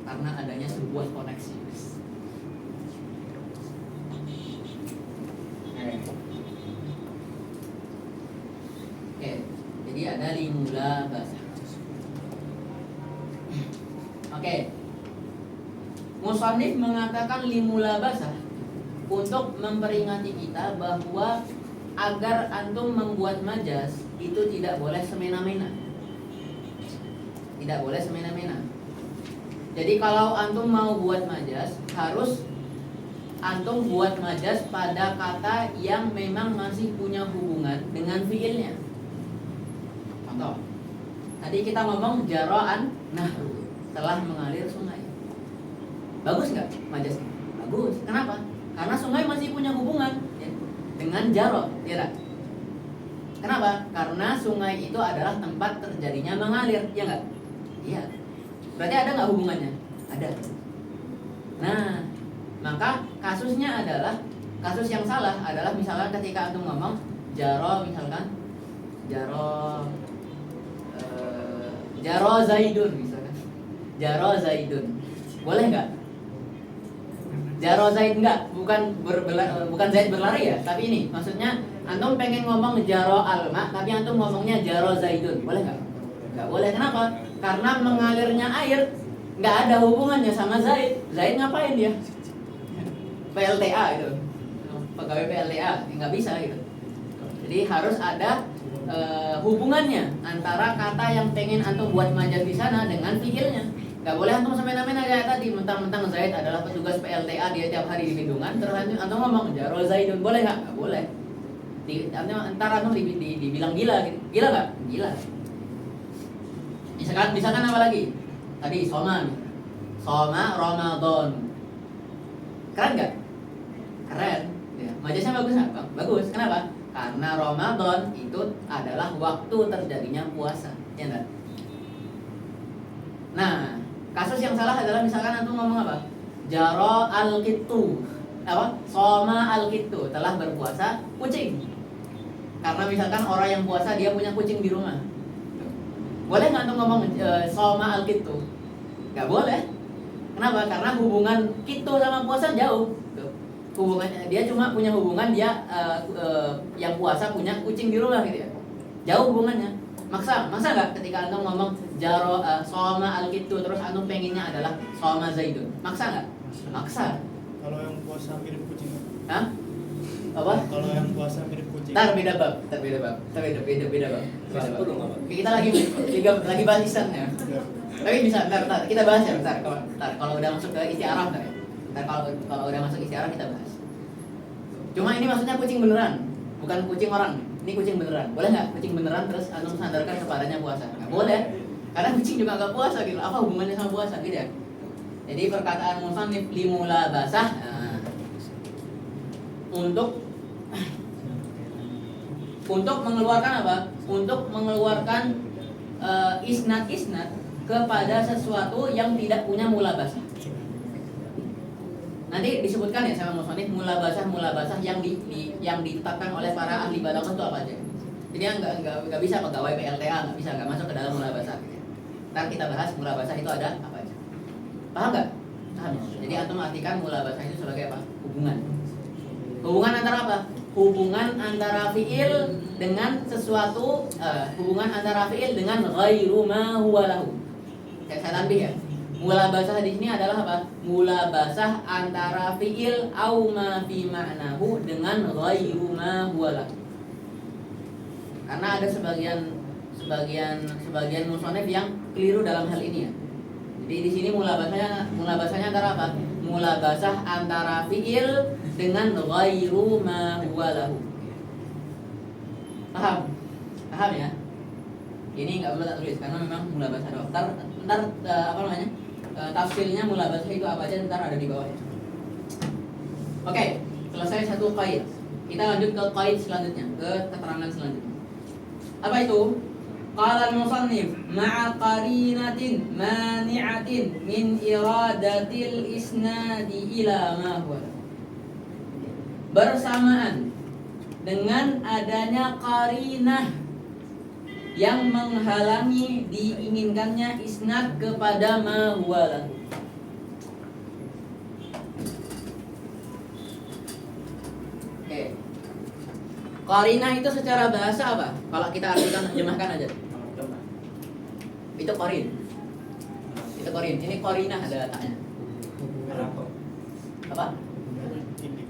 Karena adanya sebuah koneksi. Oke, jadi ada limulabasah. Oke. Musannif mengatakan limulabasah untuk memperingati kita bahwa agar antum membuat majas itu tidak boleh semena-mena. Tidak boleh semena-mena. Jadi kalau antum mau buat majas harus antum buat majas pada kata yang memang masih punya hubungan dengan fiilnya. Contoh, tadi kita ngomong jaraan nahru, telah mengalir sungai. Bagus nggak majasnya? Bagus. Kenapa? Karena sungai masih punya hubungan ya, dengan jaro, ya tak? Kenapa? Karena sungai itu adalah tempat terjadinya mengalir, ya nggak? Iya. Berarti ada nggak hubungannya? Ada. Nah, maka kasusnya adalah kasus yang salah adalah misalkan ketika antum ngomong jaro, misalkan jaro zaidun misalkan, jaro zaidun, boleh nggak? Jaro zaid enggak, bukan zaid berlari ya, tapi ini maksudnya antum pengen ngomong jaro alma, tapi antum ngomongnya jaro zaidun, boleh nggak? Nggak boleh. Kenapa? Karena mengalirnya air nggak ada hubungannya sama zaid. Zaid ngapain dia? PLTA itu, pegawai PLTA, nggak bisa gitu. Jadi harus ada hubungannya antara kata yang pengen antum buat majaz di sana dengan fiilnya. Gak boleh antum semena-mena kayak tadi mentang-mentang Zaid adalah petugas PLTA, dia tiap hari di bendungan, terus antum ngomong jaro Zaidun, boleh nggak? Nggak boleh. Antum dibilang gila gitu. Gila nggak? Gila. Misalkan apa lagi? Tadi soma Ramadan. Keren nggak? Keren. Ya. Majasnya bagus nggak? Bagus. Kenapa? Karena Ramadan itu adalah waktu terjadinya puasa, ya enggak? Nah, kasus yang salah adalah misalkan antum ngomong apa? Jaro al-kittu, apa? Soma al-kittu, telah berpuasa kucing. Karena misalkan orang yang puasa dia punya kucing di rumah. Boleh nggak antum ngomong soma al-kittu? Nggak boleh. Kenapa? Karena hubungan kittu sama puasa jauh. Hubungannya dia cuma punya hubungan dia yang puasa punya kucing di rumah gitu ya. Jauh hubungannya. Maksa nggak ketika antum ngomong jaro soma al-kittu terus antum pengennya adalah soma zaidun? Maksa nggak? Maksa. Kalau yang puasa mirip kucing. Hah? Apa? Kalau yang puasa mirip kucing. Beda bab. Kita lagi bahas Islam ya. Tapi bisa ntar kita bahas ya kalau udah masuk ke istiarah ntar ya. Ntar kalau udah masuk istiarah kita bahas. Cuma ini maksudnya kucing beneran, bukan kucing orang. Ini kucing beneran. Boleh nggak kucing beneran terus antum sandarkan kepadanya puasa? Nggak boleh. Karena kucing juga nggak puasa gitu. Apa hubungannya sama puasa gitu ya? Jadi perkataan musannif limula basah untuk mengeluarkan apa? Untuk mengeluarkan isnad kepada sesuatu yang tidak punya mula basah. Nanti disebutkan ya sama musannif mula basah yang ditetapkan oleh para ahli balaghah itu apa aja. Jadi nggak bisa pegawai PLTA, nggak masuk ke dalam mula basah. Ntar kita bahas mula basah itu ada apa aja. Paham nggak? Paham. Jadi antum artikan mula basah itu sebagai apa? Hubungan antara apa? Hubungan antara fiil dengan sesuatu, hubungan antara fiil dengan ghairu ma huwa lahu. Saya tambah ya. Mula basah di sini adalah apa? Mula basah antara fiil au ma fi ma'nahu dengan ghairu ma huwa lahu. Karena ada sebagian musannif yang keliru dalam hal ini ya. Jadi di sini mula basahnya antara apa? Mula basah antara fiil dengan ghairu ma huwa lahu. Paham ya? Ini nggak perlu tak tulis karena memang mula basah doang. Ntar apa namanya? Tafsirnya mula basah itu apa aja ntar ada di bawah ya. Oke, selesai satu qaid. Kita lanjut ke qaid selanjutnya, ke keterangan selanjutnya. Apa itu? Qala al-musannif ma'a qarinatin mani'atin min iradatil isnadi ila ma huwa. Bersamaan dengan adanya qarinah yang menghalangi diinginkannya isnad kepada ma huwa lahu. Oke. Qarinah itu secara bahasa apa? Kalau kita artikan terjemahkan aja. Itu qarin. Ini qarinah ada letaknya. Apa?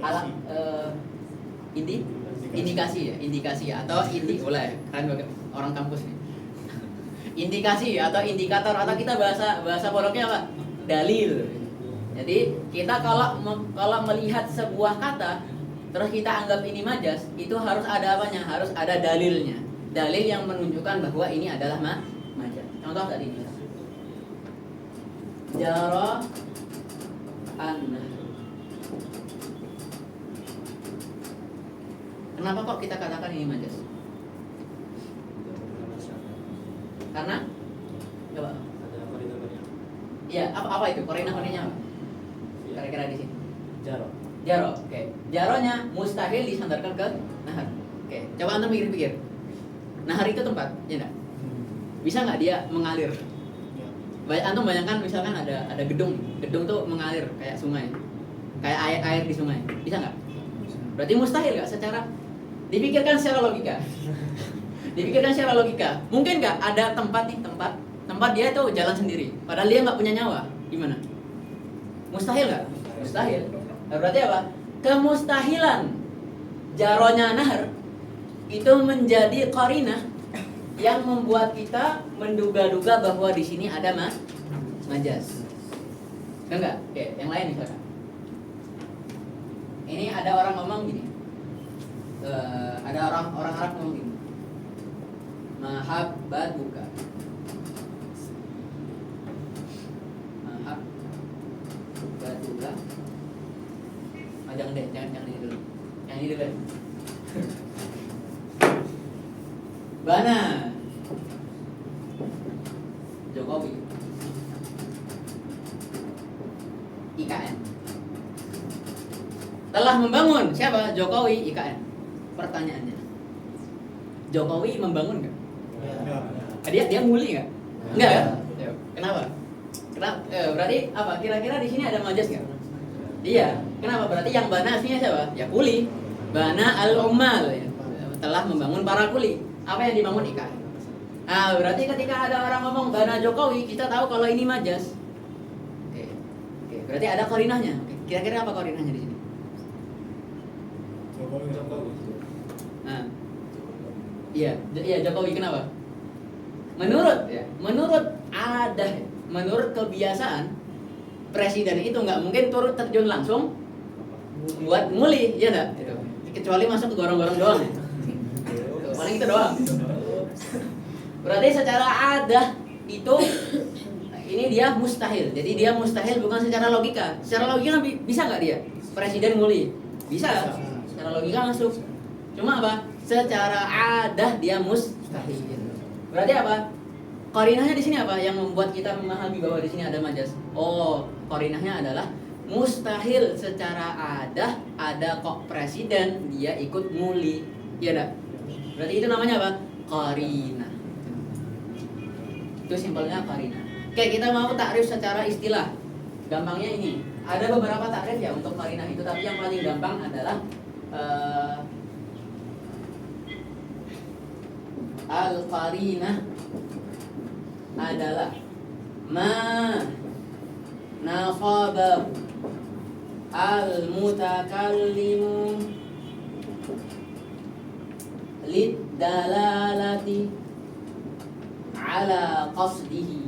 Alat indikasi ya atau boleh keren banget orang kampus nih. Indikasi atau indikator atau kita bahasa pondoknya apa? Dalil. Jadi kita kalau melihat sebuah kata terus kita anggap ini majas, itu harus ada apanya? Harus ada dalilnya. Dalil yang menunjukkan bahwa ini adalah majas. Contoh tadi ini. Jara an-nahr. Kenapa kok kita katakan ini majas? Karena coba. Iya, apa itu? Korina-korinanya apa? Kira-kira di sini. Jaro, oke. Jaronya mustahil disandarkan ke nahar. Oke, coba antum pikir-pikir. Nahar itu tempat, ya enggak? Bisa nggak dia mengalir? Antum bayangkan misalkan ada gedung tuh mengalir kayak sungai, kayak air di sungai. Bisa nggak? Berarti mustahil nggak secara dipikirkan secara logika. Dipikirkan secara logika. Mungkin nggak ada tempat dia itu jalan sendiri, padahal dia nggak punya nyawa. Gimana? Mustahil nggak? Mustahil. Nah, berarti apa? Kemustahilan jaronya nahar itu menjadi qarinah yang membuat kita menduga-duga bahwa di sini ada majas. Enggak? Oke, yang lain misalkan. Ini ada orang ngomong gini. Ada orang Arab ngomong gini. Mahabbatuka. Mahabbatuka. Jangan ini dulu. Yang ini dulu. Bana Jokowi IKN telah membangun. Siapa? Jokowi IKN. Pertanyaannya, Jokowi membangun nggak? Dia nguli nggak? Enggak kan? Kenapa? Berarti apa? Kira-kira di sini ada majas nggak? Iya. Kenapa? Berarti yang bana aslinya siapa? Ya kuli. Bana al-ummal, ya. Telah membangun para kuli. Apa yang dibangun IKN? Nah, berarti ketika ada orang ngomong bana Jokowi, kita tahu kalau ini majas. Oke. Berarti ada korinahnya. Oke. Kira-kira apa korinahnya di sini? Nah, iya Jokowi. Kenapa? Menurut menurut kebiasaan presiden itu nggak mungkin turut terjun langsung buat nguli, ya enggak? Gitu. Kecuali masuk ke gorong-gorong doang. Ya. Paling itu doang. Berarti secara adah itu ini dia mustahil. Jadi dia mustahil bukan secara logika. Secara logika bisa nggak dia presiden nguli? Bisa. Secara logika masuk. Cuma apa? Secara adah dia mustahil. Berarti apa? Qarinahnya di sini apa yang membuat kita memahami bahwa di sini ada majas? Oh, qarinahnya adalah mustahil secara adah ada kok presiden dia ikut nguli. Iya enggak? Berarti itu namanya apa? Qarinah. Itu simpelnya qarinah. Oke, kita mau takrif secara istilah. Gampangnya ini. Ada beberapa takrif ya untuk qarinah itu, tapi yang paling gampang adalah al-qarinah adalah ma naqaba al-mutakallimu lid dalalati ala qasdihi.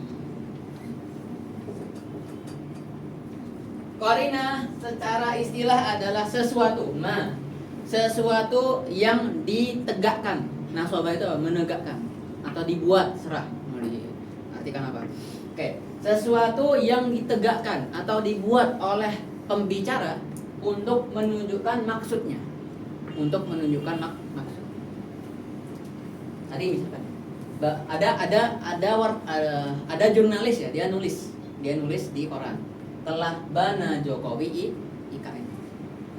Qarinah secara istilah adalah sesuatu yang ditegakkan. Nasabah itu menegakkan atau dibuat serah. Artikan apa? Oke, sesuatu yang ditegakkan atau dibuat oleh pembicara untuk menunjukkan maksudnya. Untuk menunjukkan maksud. Tadi misalkan ada jurnalis ya, dia nulis di koran. Telah bana Jokowi IKN.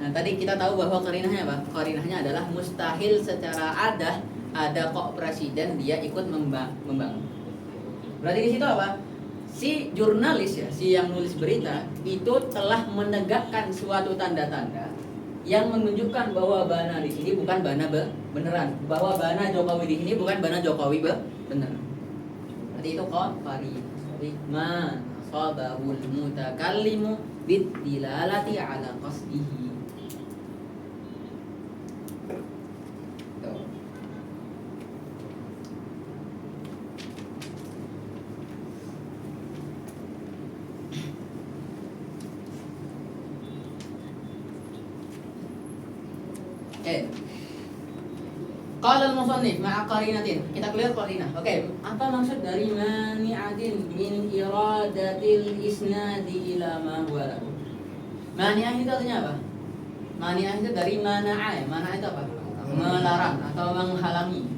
Nah, tadi kita tahu bahwa qarinahnya apa? Qarinahnya adalah mustahil secara ada kok presiden dia ikut membangun. Berarti di situ apa? Si jurnalis ya, si yang nulis berita itu telah menegakkan suatu tanda-tanda yang menunjukkan bahwa bana di sini bukan bana beneran, bahwa bana Jokowi di sini bukan bana Jokowi beneran. Berarti itu qarinah. Man sabahul mutakallimu bid-dilalati ala qasdihi. Oke. Qala al-musannif ma'a qarinatin. Kita clear qarinah. Oke, apa maksud dari mani'atin min iradatil isnadi ila ma huwa lahu? Mani'ah itu artinya apa? Mani'ah itu dari mana'a. Mana'a itu apa? Melarang atau menghalangi.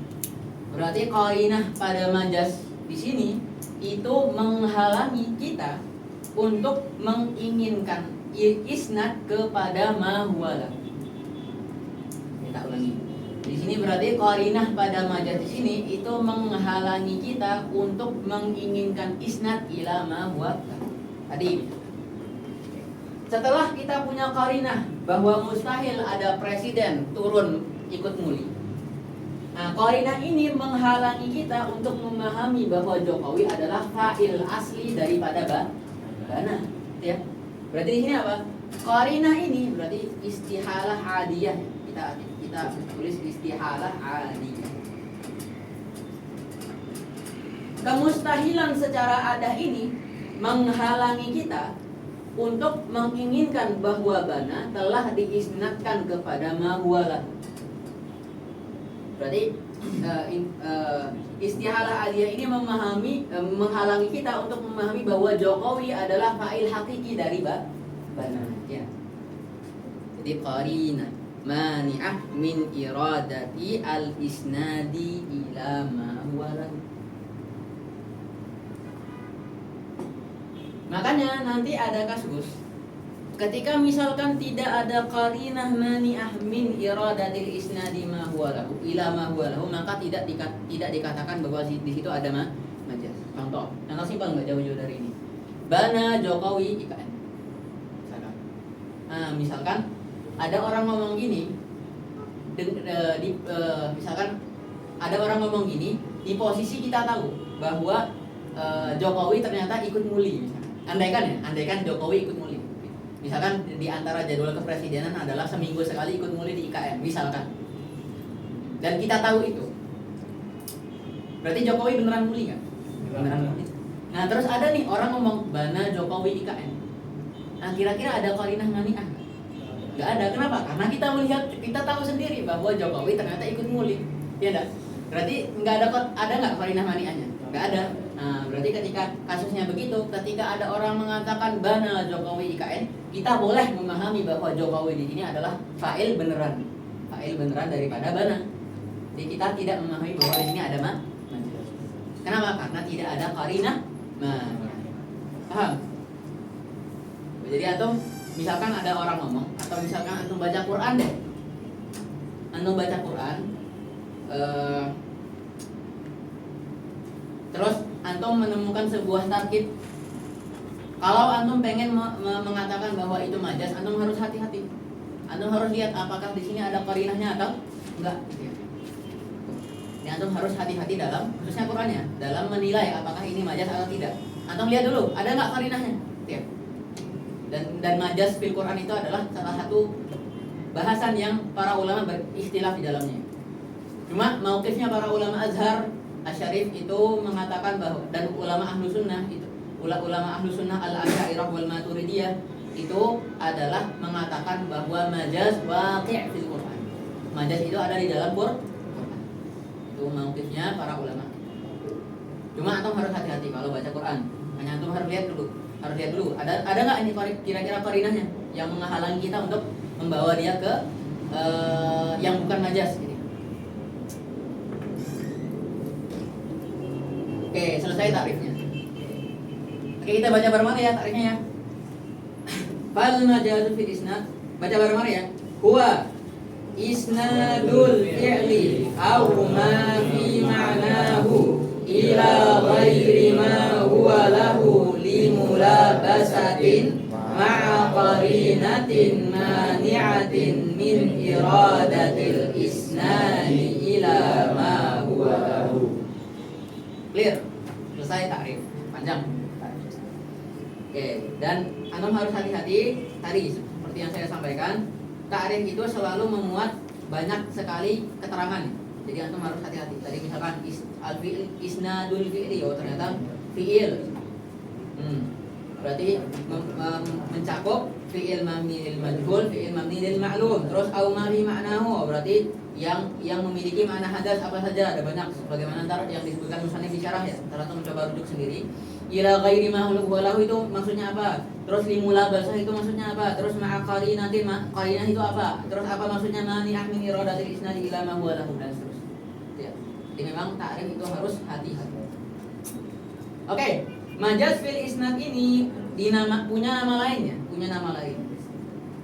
Berarti qarinah pada majas di sini itu menghalangi kita untuk menginginkan isnad kepada ma huwa lahu. Kita ulangi. Di sini berarti qarinah pada majaz di sini itu menghalangi kita untuk menginginkan isnad ila ma huwa tadi. Setelah kita punya qarinah bahwa mustahil ada presiden turun ikut muli. Nah, qarinah ini menghalangi kita untuk memahami bahwa Jokowi adalah fa'il asli daripada bana, ya. Berarti di sini apa? Qarinah ini berarti istihalah adiyah. Kita tulis istihalah adiyah. Kemustahilan secara adah ini menghalangi kita untuk menginginkan bahwa bana telah diisnadkan kepada ma huwa lahu. Berarti istihalah adiyah ini menghalangi kita untuk memahami bahwa Jokowi adalah fa'il hakiki dari bana, ya. Jadi qarinah mani'ah min iradati al-isnadi ila ma huwa lahu. Makanya nanti ada kasus ketika misalkan tidak ada qarinah mani'ah min iradatil isnadi ma huwa lahu ila ma huwa lahu, maka tidak dikatakan bahwa di situ ada majaz. Contoh, yang simpel enggak jauh-jauh dari ini. Bana Jokowi IKN. Misalkan ada orang ngomong gini, misalkan ada orang ngomong gini, di posisi kita tahu bahwa Jokowi ternyata ikut muli. Andaikan Jokowi ikut muli. Misalkan di antara jadwal kepresidenan adalah seminggu sekali ikut muli di IKN, misalkan. Dan kita tahu itu. Berarti Jokowi beneran muli kan? Beneran muli. Nah, terus ada nih orang ngomong bana Jokowi IKN. Nah, kira-kira ada qarinah mani'ah? Nggak ada. Kenapa? Karena kita tahu sendiri bahwa Jokowi ternyata ikut muli. Ya enggak? Berarti nggak ada nggak qarinah mani'ahnya? Nggak ada. Nah, berarti ketika kasusnya begitu, ketika ada orang mengatakan bana Jokowi IKN, kita boleh memahami bahwa Jokowi di sini adalah fa'il beneran daripada bana. Jadi kita tidak memahami bahwa di sini ada majaz. Kenapa? Karena tidak ada qarinah mani'ah. Paham? Jadi antum misalkan ada orang ngomong, atau misalkan antum baca Quran deh. Antum baca Quran, terus antum menemukan sebuah tarkib. Kalau antum pengen mengatakan bahwa itu majaz, antum harus hati-hati. Antum harus lihat apakah di sini ada qarinahnya atau enggak. Antum harus hati-hati dalam, khususnya Qurannya, dalam menilai apakah ini majaz atau tidak. Antum lihat dulu, ada nggak qarinahnya? Ya. Dan majaz fil Quran itu adalah salah satu bahasan yang para ulama berikhtilaf di dalamnya. Cuma mauqifnya para ulama Azhar Asyarif itu mengatakan bahwa, dan ulama ahlu sunnah itu, ulama ahlu sunnah al-Asy'ariyah wal Maturidiyah itu adalah mengatakan bahwa majaz waqi' fil Quran. Majaz itu ada di dalam Quran. Itu mauqifnya para ulama. Cuma antum harus hati-hati kalau baca Quran. Hanya antum harus lihat dulu. Ada nggak ini kira-kira qarinahnya yang menghalangi kita untuk membawa dia ke yang bukan majaz gitu. Oke, selesai takrifnya. Oke, kita baca bareng-bareng ya takrifnya ya. Fal majazu fil isnad. Baca bareng-bareng ya. Huwa isnadul fi'li aw ma fi ma'nahu ila ghairi ma huwa lahu limulabasatin ma'a qarinatin mani'atin min iradatil isnadi ila ma huwa lahu. Clear? Selesai takrif. Panjang. Oke, dan antum harus hati-hati tadi seperti yang saya sampaikan, takrif itu selalu memuat banyak sekali keterangan. Jadi antum harus hati-hati. Tadi misalkan isnadul fi'li, ternyata fi'il. Berarti mencakup fi'il mabni lil majhul, fi'il mabni lil ma'lum. Terus au ma fi ma'nahu, berarti yang memiliki makna hadas apa saja, ada banyak sebagaimana ntar yang disebutkan musannif di syarah ya. Ntar antum coba rujuk sendiri. Ila ghairi ma huwa lahu itu maksudnya apa? Terus limula basah itu maksudnya apa? Terus ma'a qarinah qarinah itu apa? Terus apa maksudnya mani min iradatil isnadi ila ma huwa lahu dan seterusnya. Ya. Jadi memang ta'rif itu harus hati-hati. Oke, majaz fil isnad ini punya nama lainnya, punya nama lain.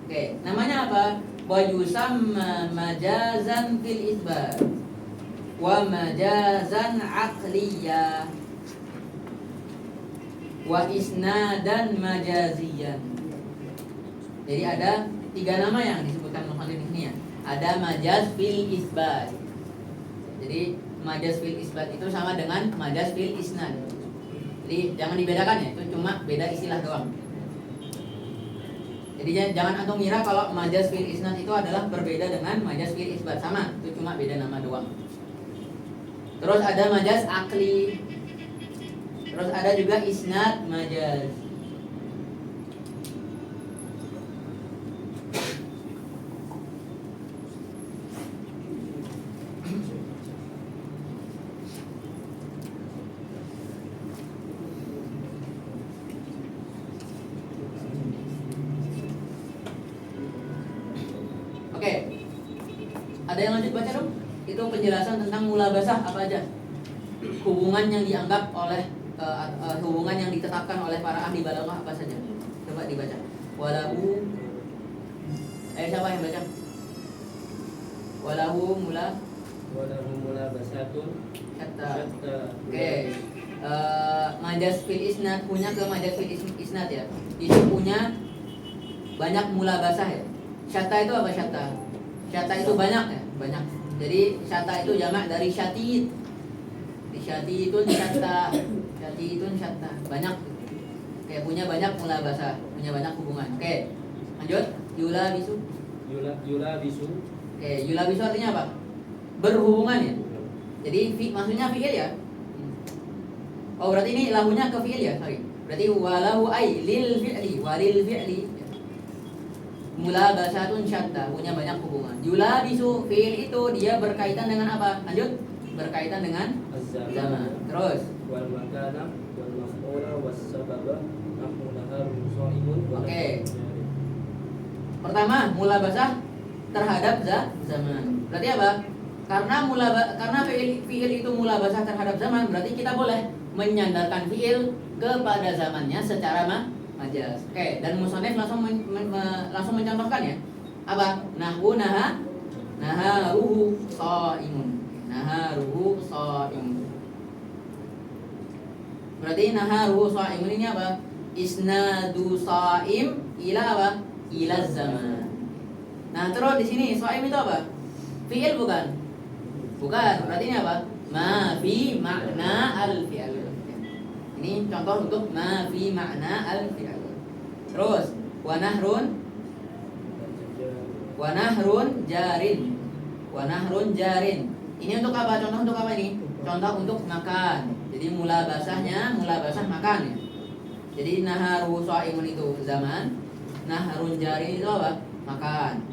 Oke, namanya apa? Wa yusamma majazan fil itsbat wa majazan aqliyah wa isnadan majaziyan. Jadi ada 3 nama yang disebutkan musannif di sini ya. Ada majaz fil itsbat. Jadi majaz fil itsbat itu sama dengan majaz fil isnad. Jadi jangan dibedakan ya, itu cuma beda istilah doang. Jadi jangan antum ngira kalau majaz fil isnad itu adalah berbeda dengan majaz fil itsbat, sama, itu cuma beda nama doang. Terus ada majaz akli. Terus ada juga isnad majaz. Oke. Ada yang lanjut baca dong? Itu penjelasan tentang mulabasah apa aja? Hubungan yang dianggap oleh hubungan yang ditetapkan oleh para ahli balaghah apa saja? Coba dibaca. Walahu siapa yang baca? Walahu mulabasatun kata. Oke. Majaz fil isnad punya ke majaz fil isnad ya. Itu punya banyak mulabasah ya. Syatta itu apa syatta? Syatta itu banyak ya, banyak. Jadi syatta itu jamak dari syatid. Di syatidun syatta. Syatidun syatta. Banyak. Oke, punya banyak mulabasah, punya banyak hubungan. Oke. Lanjut. Yula bisu. Oke, yula bisu artinya apa? Berhubungan ya. Jadi maksudnya fi'il ya. Oh, berarti ini lahunya ke fi'il ya, sorry. Berarti walahu ay lil fi'li walil fi'li. Mulabasatun syatta, punya banyak hubungan. Yulabisu fi'il itu dia berkaitan dengan apa? Lanjut. Berkaitan dengan zaman. Terus wal makana wal maf'ula was sababa nahmunaha musaimun. Oke. Pertama, mulabasah terhadap zaman. Berarti apa? Karena fi'il itu mulabasah terhadap zaman, berarti kita boleh menyandarkan fi'il kepada zamannya secara majaz. Oke, dan musannif langsung mencontohkan ya. Apa? Naharuhu shaimun. Naharuhu shaimun. Berarti naharuhu shaimun ini apa? Isnadu shaim ila apa? Ila zaman. Nah, terus di sini shaim itu apa? Fi'il bukan? Bukan. Berarti ini apa? Ma fi makna al-fi'il. Ini contoh untuk ma fi makna al-fi'il. Terus wa nahrun jarin. Wa nahrun jarin. Ini untuk apa? Contoh untuk apa ini? Contoh untuk makan. Jadi mulabasah makan ya. Jadi naharu shaimun itu zaman, nahrun jarin itu apa? Makan.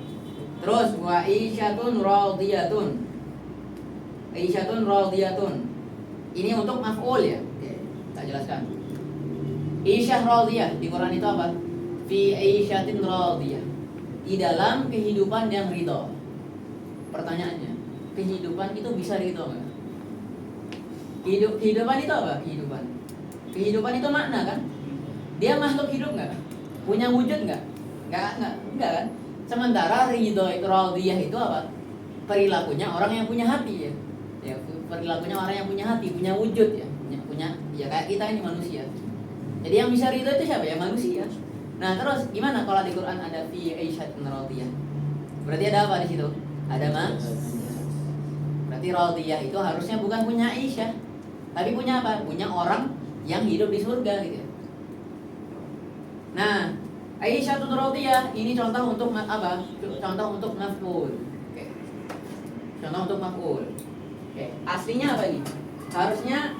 Terus wa isyatun radiyatun. Isyatun radiyatun. Ini untuk maf'ul ya. Tak jelaskan. Isyah radiyah di Quran itu apa? Fi isyatin radiyah. Di dalam kehidupan yang ridho. Pertanyaannya, kehidupan itu bisa ridho enggak? Kehidupan itu apa? Kehidupan itu makna kan? Dia makhluk hidup enggak? Punya wujud enggak? Enggak kan? Sementara ridho radiyah itu apa? Perilakunya orang yang punya hati ya. Ya, perilakunya orang yang punya hati, punya wujud ya. Punya ya kayak kita ini manusia. Jadi yang bisa ridho itu siapa? Ya manusia. Nah, terus gimana kalau di Quran ada fi aisyatin radiyah? Berarti ada apa di situ? Ada Berarti radiyah itu harusnya bukan punya Aisyah, tapi punya apa? Punya orang yang hidup di surga gitu. Nah, Aisyatun radiyah ini contoh untuk apa? Contoh untuk maf'ul. Oke. Contoh untuk maf'ul. Oke, aslinya apa ini? Harusnya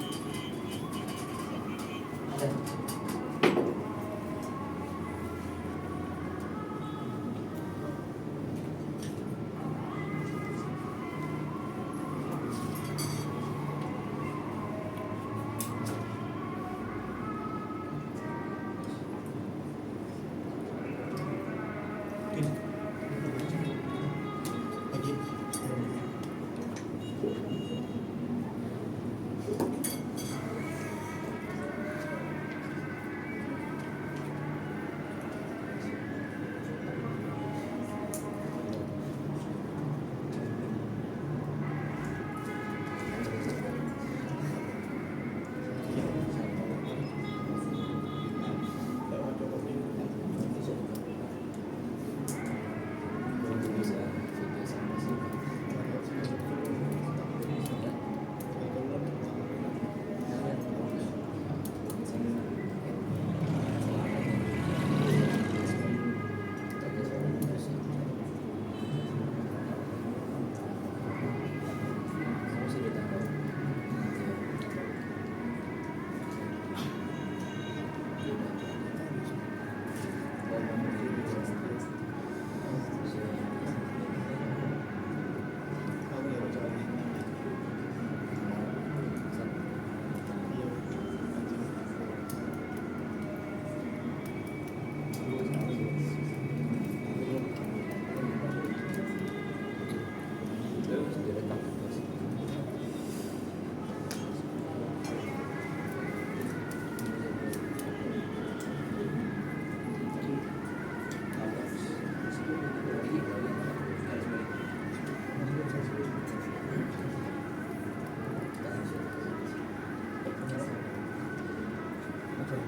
Oke.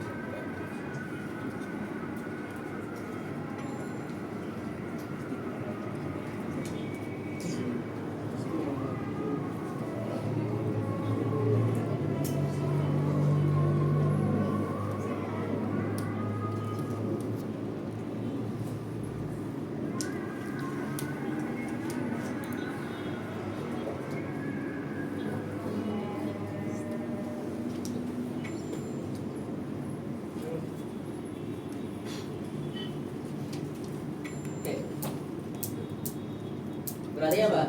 Berarti apa?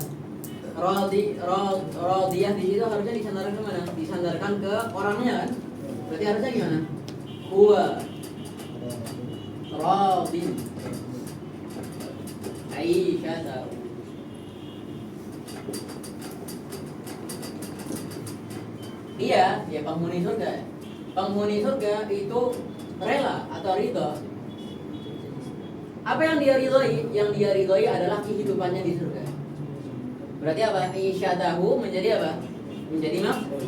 Radiyah di situ harusnya disandarkan ke mana? Disandarkan ke orangnya kan? Berarti harusnya gimana? Huwa radin aisyatahu. Dia, ya penghuni surga. Penghuni surga itu rela atau ridho. Apa yang dia ridhoi? Yang dia ridhoi adalah kehidupannya di surga. Berarti apa? Aisyatahu menjadi apa? Menjadi maf'ul.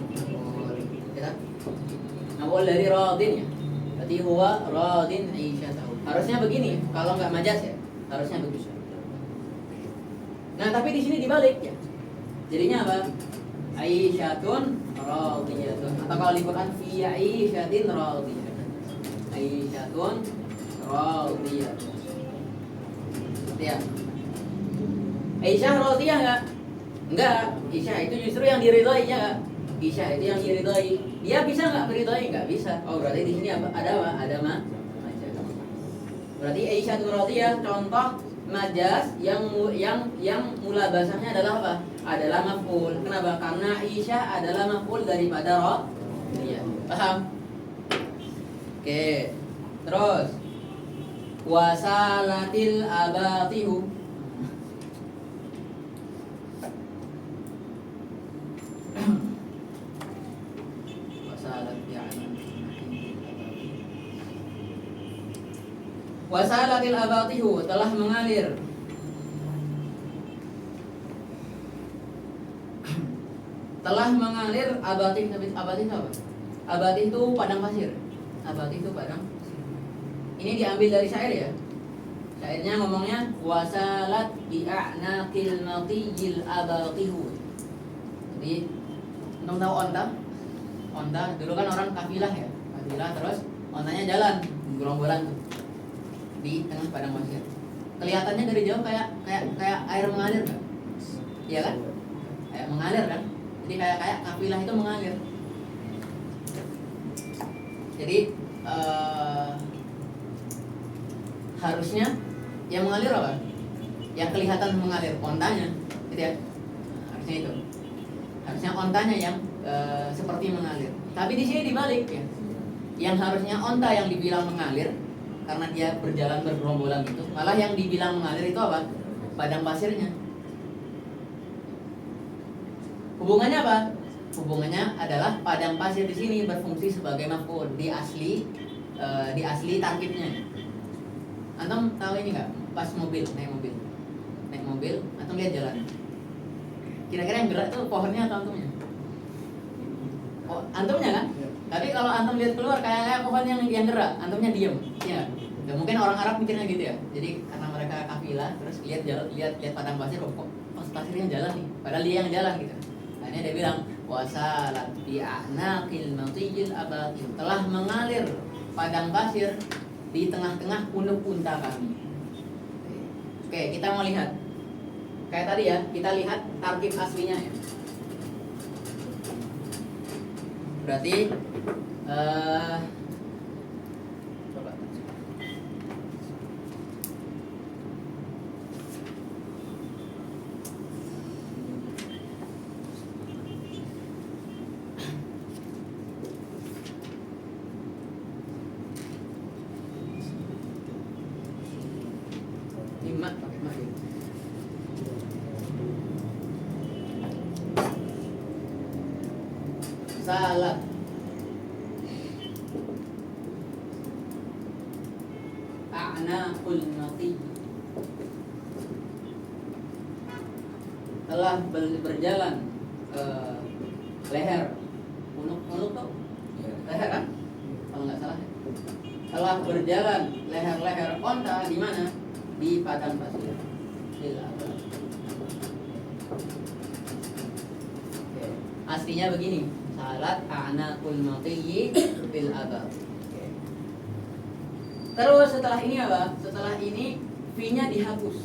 Ya. Maf'ul dari radin ya. Berarti huwa radin aisyatahu. Harusnya begini, kalau nggak majas ya. Harusnya begitu. Nah, tapi di sini dibalik ya. Jadinya apa? Aisyatun radiyatun. Atau kalau di Quran fi aisyatin radiyatun. Aisyatun radiyatun. Ya. Aisyah radiyah enggak? Enggak. Aisyah itu justru yang diridhoi ya enggak? Aisyah itu yang diridhoi. Dia bisa enggak meridhoi? Enggak bisa. Oh, berarti di sini apa? Ada apa? Ada majaz. Berarti Aisyah radiyah contoh majaz yang mula bahasanya adalah apa? Adalah maf'ul. Kenapa? Karena Aisyah adalah maf'ul daripada radiyah. Paham? Oke. Terus wasalatil abatihu. Wasalatil abatihu telah mengalir. Telah mengalir abatih. Abatih itu apa? Abatih itu padang pasir. Abatih itu padang. Ini diambil dari syair ya. Syairnya ngomongnya wasalat bi'a'naqil matiyil abatihu. Jadi antum tahu onta? Onta dulu kan orang kafilah ya. Kafilah terus ontanya jalan gerombolan tuh di tengah padang pasir. Kelihatannya dari jauh kayak air mengalir kan? Iya kan? Kayak mengalir kan? Jadi kayak kafilah itu mengalir. Jadi harusnya yang mengalir apa? Yang kelihatan mengalir ontanya, gitu ya. Harusnya itu. Harusnya ontanya yang seperti mengalir. Tapi di sini dibalik ya. Yang harusnya onta yang dibilang mengalir karena dia berjalan bergerombolan gitu. Malah yang dibilang mengalir itu apa? Padang pasirnya. Hubungannya apa? Hubungannya adalah padang pasir di sini berfungsi sebagai maf'ul di asli tarkibnya. Antum tahu ini nggak? Pas naik mobil, antum lihat jalan. Kira-kira yang gerak tuh pohonnya atau antumnya? Oh, antumnya kan? Tapi kalau antum lihat keluar kayak pohon yang gerak, antumnya diem, ya. Ya mungkin orang Arab mikirnya gitu ya. Jadi karena mereka kafilah, terus lihat padang pasir, kok pasirnya jalan nih. Padahal dia yang jalan gitu. Akhirnya dia bilang wasalat bi'anaqil matiyil abatil, telah mengalir padang pasir di tengah-tengah punuk unta kami. Oke, kita mau lihat. Kayak tadi ya, kita lihat tarkib aslinya ya. Berarti coba. Lima pakai mah ya. Salat a'naqul mati telah berjalan leher punuk tau leher kan kalau nggak salah telah berjalan leher-leher onta di mana? Di padang pasir. Fil abad. Oke. Aslinya begini. Salat anakul matiyyi fil abad. Oke. Terus setelah ini apa? Setelah ini V-nya dihapus.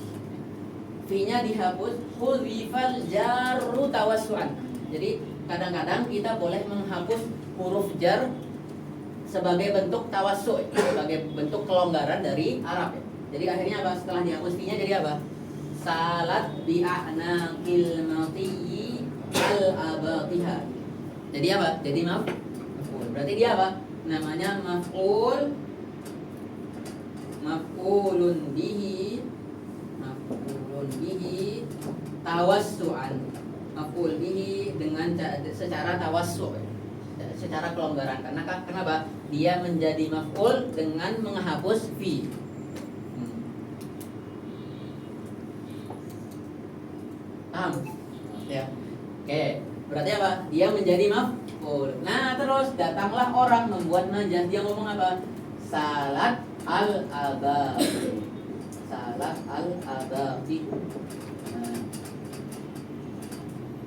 V-nya dihapus, hudhifal jarru tawassu'an. Jadi kadang-kadang kita boleh menghapus huruf jar sebagai bentuk tawassu', sebagai bentuk kelonggaran dari Arab ya. Jadi akhirnya apa? Setelah dihapus V-nya jadi apa? Salat bi'anaqil matiyyi al-abatiha. Jadi apa? Jadi maf'ul. Berarti dia apa? Namanya maf'ulun bihi tawassu'an. Maf'ul bihi dengan secara tawassu', secara kelonggaran. Karena kenapa? Dia menjadi maf'ul dengan menghapus fi. Paham? Ya. Oke, berarti apa? Dia menjadi maf'ul. Nah, terus datanglah orang membuat majaz. Dia ngomong apa? Salat al-abadi. Salat al-abadi. Nah.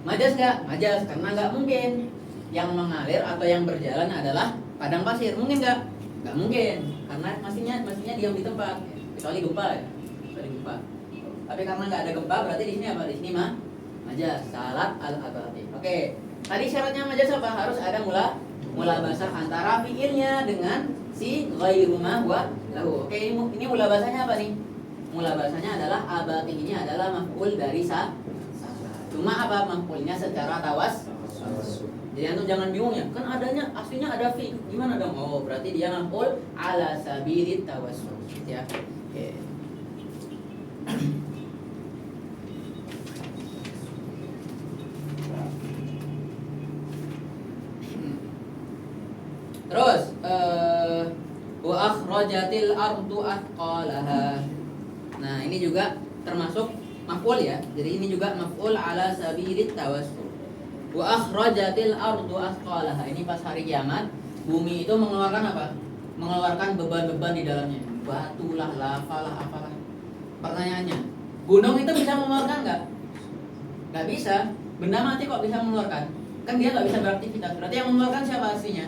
Majaz nggak? Majaz, karena nggak mungkin yang mengalir atau yang berjalan adalah padang pasir. Mungkin nggak? Nggak mungkin, karena mestinya diam di tempat, kecuali gempa ya. Kecuali gempa. Tapi karena nggak ada gempa, berarti di sini apa? Di sini mah majaz. Salat al-abadi. Oke. Tadi syaratnya majaz apa? Harus ada mulabasah antara fiilnya dengan si ghairu ma huwa lahu. Oke, ini mulabasahnya apa nih? Mulabasahnya adalah abati ini adalah maf'ul dari sa. Cuma apa? Maf'ulnya secara tawas. Jadi antum jangan bingung ya. Kan aslinya ada fi. Gimana dong? Oh, berarti dia maf'ul ala sabilit tawassul. Ya. Oke. Terus wa akhrajatil ardu athqalaha. Nah, ini juga termasuk maf'ul ya. Jadi ini juga maf'ul ala sabilit tawassul. Wa akhrajatil ardu athqalaha. Ini pas hari kiamat, bumi itu mengeluarkan apa? Mengeluarkan beban-beban di dalamnya. Batu lah, lava lah, apalah. Pertanyaannya, gunung itu bisa mengeluarkan enggak? Enggak bisa. Benda mati kok bisa mengeluarkan? Kan dia enggak bisa beraktivitas. Berarti yang mengeluarkan siapa aslinya?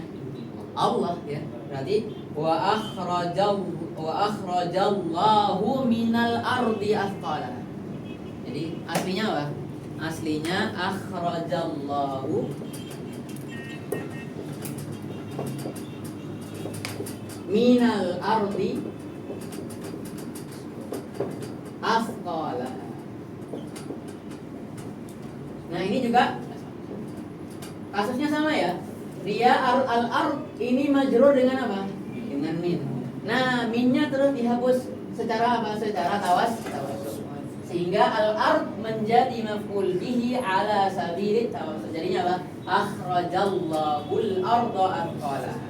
Allah ya. Berarti wa akhrajallahu minal ardi athqalaha. Jadi aslinya apa? Aslinya akhrajallahu minal ardi athqalaha. Nah, ini juga kasusnya sama ya. Dia al-ard ini majrur dengan apa? Dengan min. Nah, minnya terus dihapus secara apa? Secara tawassul. Sehingga al-ard menjadi maf'ul bihi ala sabilit tawassul. Jadinya apa? Akhrajallahul arda athqalaha.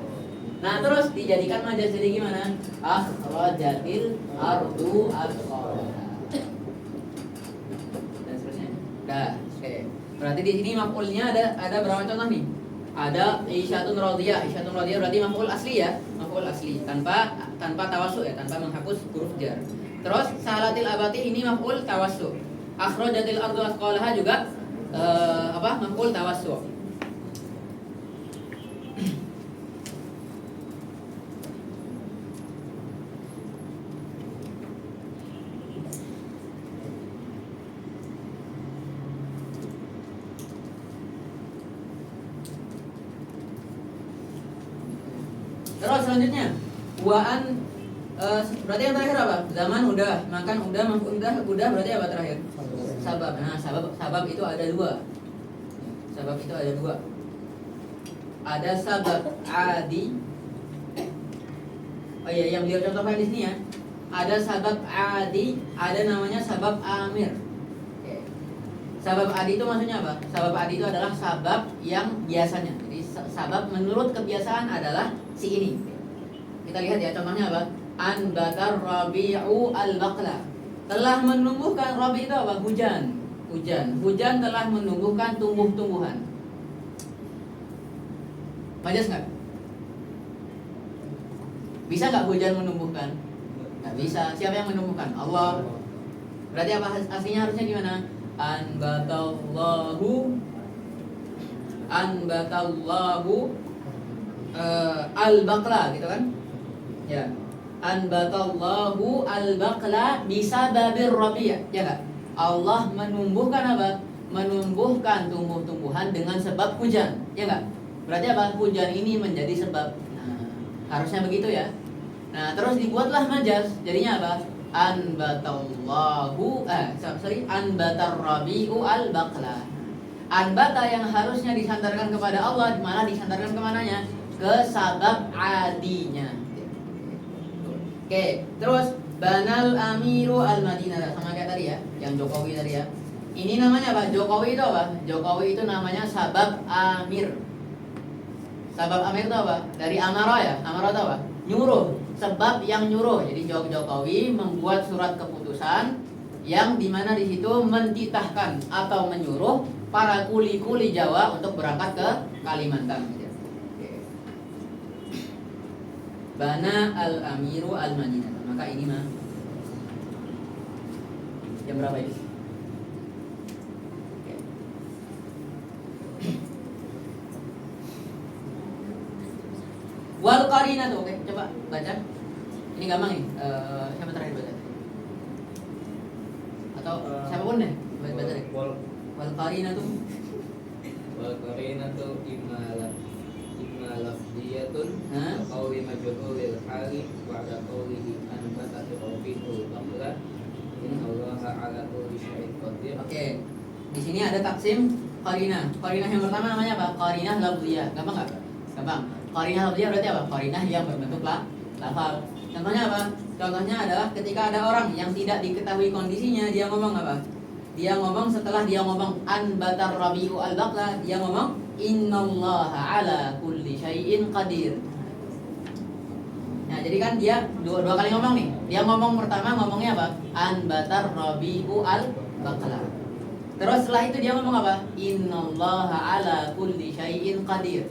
Nah, terus dijadikan majaz jadi gimana? Akhrajatil ardu athqalaha. Dan seterusnya. Dah, oke. Berarti di sini maf'ulnya ada berapa contoh nih? Ada isyatun radhiyah. Isyatun radhiyah berarti maf'ul asli ya, maf'ul asli tanpa tawassu ya, tanpa menghapus huruf jar. Terus salatil abati ini maf'ul tawassu. Akhrajatil ardu athqalaha juga maf'ul tawassu. Terus selanjutnya waan berarti yang terakhir apa? Zaman udah, makan udah, udah berarti apa terakhir? Sabab. Nah, sabab itu ada dua. Sabab itu ada dua. Ada sabab adi. Oh iya, yang beliau contohkan di sini ya. Ada sabab adi, ada namanya sabab amir. Oke. Sabab adi itu maksudnya apa? Sabab adi itu adalah sabab yang biasanya. Jadi sabab menurut kebiasaan adalah si ini. Kita lihat ya contohnya apa? Anbatar rabi'u al-baqla. Telah menumbuhkan, rabi itu apa? Hujan. Hujan telah menumbuhkan tumbuh-tumbuhan. Majaz enggak? Bisa nggak hujan menumbuhkan? Nggak bisa. Siapa yang menumbuhkan? Allah. Berarti apa aslinya harusnya gimana? Anbatallahu al-baqla gitu kan? Ya. Anbatallahu al-baqla bisababir rabi'. Ya enggak? Allah menumbuhkan apa? Menumbuhkan tumbuh-tumbuhan dengan sebab hujan. Ya enggak? Berarti apa? Hujan ini menjadi sebab. Nah, harusnya begitu ya. Nah, terus dibuatlah majaz. Jadinya apa? Anbatar rabi'u al-baqla. Anbata yang harusnya disandarkan kepada Allah malah disandarkan kemananya? Ke sabab adinya. Oke, terus banal amiru al-madinah sama kayak tadi ya, yang Jokowi tadi ya. Ini namanya apa? Jokowi itu apa? Jokowi itu namanya sabab amir. Sabab amir itu apa? Dari amara ya. Amara itu apa? Nyuruh. Sebab yang nyuruh. Jadi Jokowi membuat surat keputusan yang dimana di situ mentitahkan atau menyuruh para kuli-kuli Jawa untuk berangkat ke Kalimantan. Bana al-amiru al-madinah. Maka ini mah jam berapa ini? Wal qarina tuh, oke, coba baca. Ini gampang nih. Siapa terakhir baca? Atau siapapun deh, baca deh. Wal qarina tuh. Wal qarina tuh imma lafdiyatun qawli majhulil hali wa ala qawlihi anbata rafiqul baqla innallaha ala kulli syai'in qadir. Oke. Di sini ada taksim qarinah. Qarinah yang pertama namanya apa? Qarinah lafdhiyah. Gampang enggak? Gampang. Qarinah lafdhiyah berarti apa? Qarinah yang berbentuk lafal. Contohnya apa? Contohnya adalah ketika ada orang yang tidak diketahui kondisinya, dia ngomong apa? Dia ngomong setelah dia ngomong anbatar rabi'u al-baqla, dia ngomong innallaha ala kulli syai'in qadir. Nah, jadi kan dia dua kali ngomong nih. Dia ngomong pertama ngomongnya apa? Anbatar rabi'u al-baqla. Terus setelah itu dia ngomong apa? Innallaha ala kulli syai'in qadir.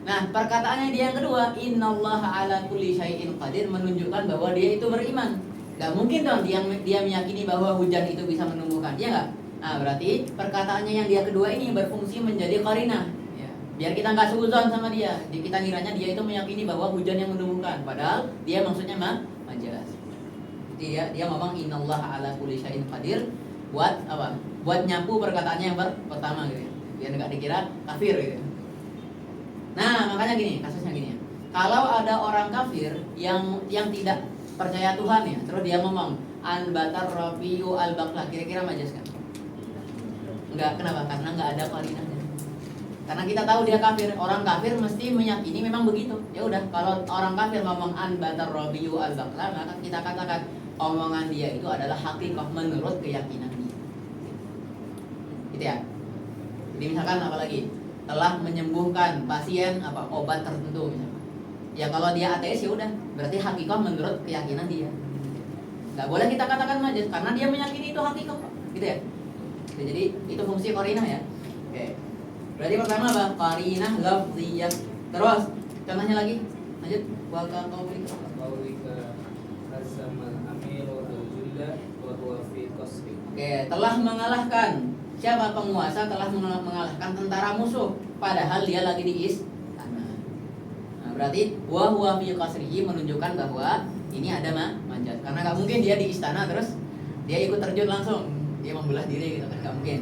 Nah, perkataannya dia yang kedua, innallaha ala kulli syai'in qadir, menunjukkan bahwa dia itu beriman. Gak mungkin dong dia meyakini bahwa hujan itu bisa menumbuhkan, ya nggak? Nah, berarti perkataannya yang dia kedua ini berfungsi menjadi qarinah, ya. Biar kita nggak seuzon sama dia. Kita ngiranya dia itu meyakini bahwa hujan yang menumbuhkan, padahal dia maksudnya majaz. Jadi dia ngomong innallaha ala kulli syai'in qadir buat apa? Buat nyapu perkataannya yang pertama gitu ya. Biar nggak dikira kafir gitu. Nah, makanya gini, kasusnya gini ya. Kalau ada orang kafir yang tidak percaya Tuhan ya, terus dia ngomong anbatar rabi'u al-baqla, kira-kira majaz kan? Enggak, kenapa? Karena enggak ada qarinahnya. Karena kita tahu dia kafir. Orang kafir mesti meyakini memang begitu. Ya udah, kalau orang kafir ngomong anbatar rabi'u al-baqla, maka kita katakan omongan dia itu adalah haqiqah menurut keyakinan dia. Gitu ya. Jadi misalkan apalagi telah menyembuhkan pasien obat tertentu misalkan. Ya kalau dia ateis ya udah, berarti hakikah menurut keyakinan dia. Nggak boleh kita katakan majaz karena dia meyakini itu hakikah, gitu ya. Jadi itu fungsi qarinah ya. Oke. Berarti pertama apa? Qarinah lafdhiyah. Terus contohnya lagi, lanjut. Wa qaulika hazamal amiru al-junda wa huwa fi qasri. Oke, telah mengalahkan. Siapa penguasa telah mengalahkan tentara musuh padahal dia lagi di istana. Nah, berarti wa huwa fi qasrihi menunjukkan bahwa ini ada majaz. Karena nggak mungkin dia di istana terus dia ikut terjun langsung, dia membelah diri gitu kan, nggak mungkin.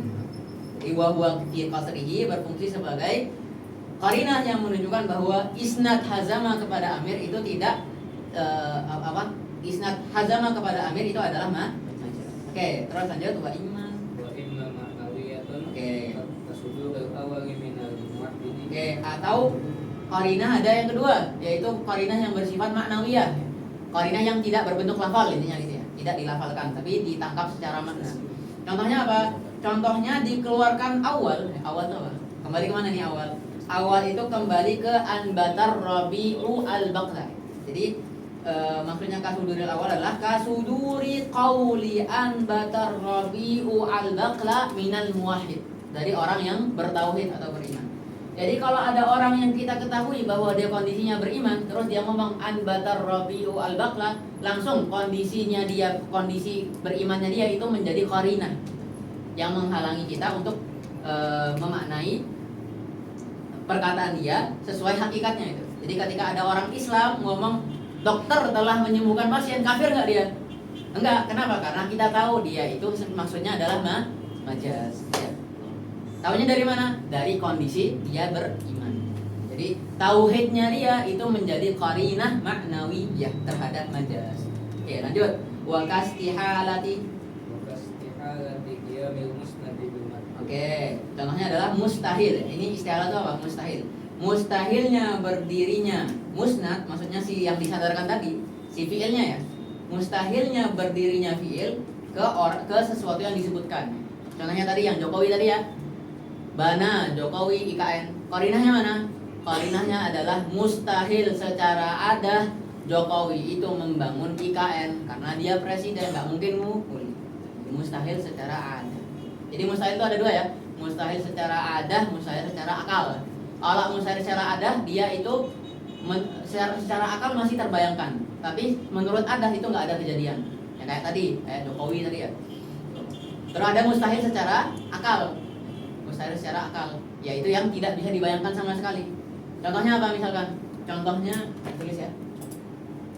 Jadi wa huwa fi qasrihi berfungsi sebagai qarinah yang menunjukkan bahwa isnad hazama kepada amir itu tidak isnad hazama kepada amir itu adalah majaz. Oke, terus lanjut wa imma ma'nawiyatun. Oke. Tasudul awali minal mu'addini. Oke, atau qarinah ada yang kedua, yaitu qarinah yang bersifat maknawiyah. Qarinah yang tidak berbentuk lafal intinya gitu ya. Tidak dilafalkan tapi ditangkap secara makna. Contohnya apa? Contohnya dikeluarkan awal itu apa? Kembali kemana nih awal? Awal itu kembali ke anbatar rabi'u al-baqla. Jadi maksudnya kasuduril awal adalah kasuduri qauli anbatar rabi'u al-baqla minal muwahhid, dari orang yang bertauhid atau beriman. Jadi kalau ada orang yang kita ketahui bahwa dia kondisinya beriman, terus dia ngomong anbatar rabiu al-baqla, langsung kondisi berimannya dia itu menjadi qarinah yang menghalangi kita untuk memaknai perkataan dia sesuai hakikatnya itu. Jadi ketika ada orang Islam ngomong dokter telah menyembuhkan pasien, kafir nggak dia? Enggak. Kenapa? Karena kita tahu dia itu maksudnya adalah majaz. Ya. Tahunya dari mana? Dari kondisi dia beriman. Jadi tauhidnya dia itu menjadi qarinah maknawiyah terhadap majaz. Oke, lanjut. Wa kastihalati. Qiyamil musnadi bil mad. Oke, contohnya adalah mustahil. Ini istilah itu apa? Mustahil. Mustahilnya berdirinya musnad, maksudnya si yang disadarkan tadi, si fiilnya ya. Mustahilnya berdirinya fiil ke sesuatu yang disebutkan. Contohnya tadi yang Jokowi tadi ya. Bana Jokowi IKN. Qarinahnya mana? Qarinahnya adalah mustahil secara adah Jokowi itu membangun IKN karena dia presiden, nggak mungkin mukul. Mustahil secara adah. Jadi mustahil itu ada dua ya. Mustahil secara adah, mustahil secara akal. Kalau mustahil secara adah dia itu secara akal masih terbayangkan, tapi menurut adah itu nggak ada kejadian. Ya kayak tadi, kayak Jokowi tadi ya. Terus ada mustahil secara akal. Mustahil secara akal, yaitu yang tidak bisa dibayangkan sama sekali. Contohnya apa misalkan? Contohnya tulis ya.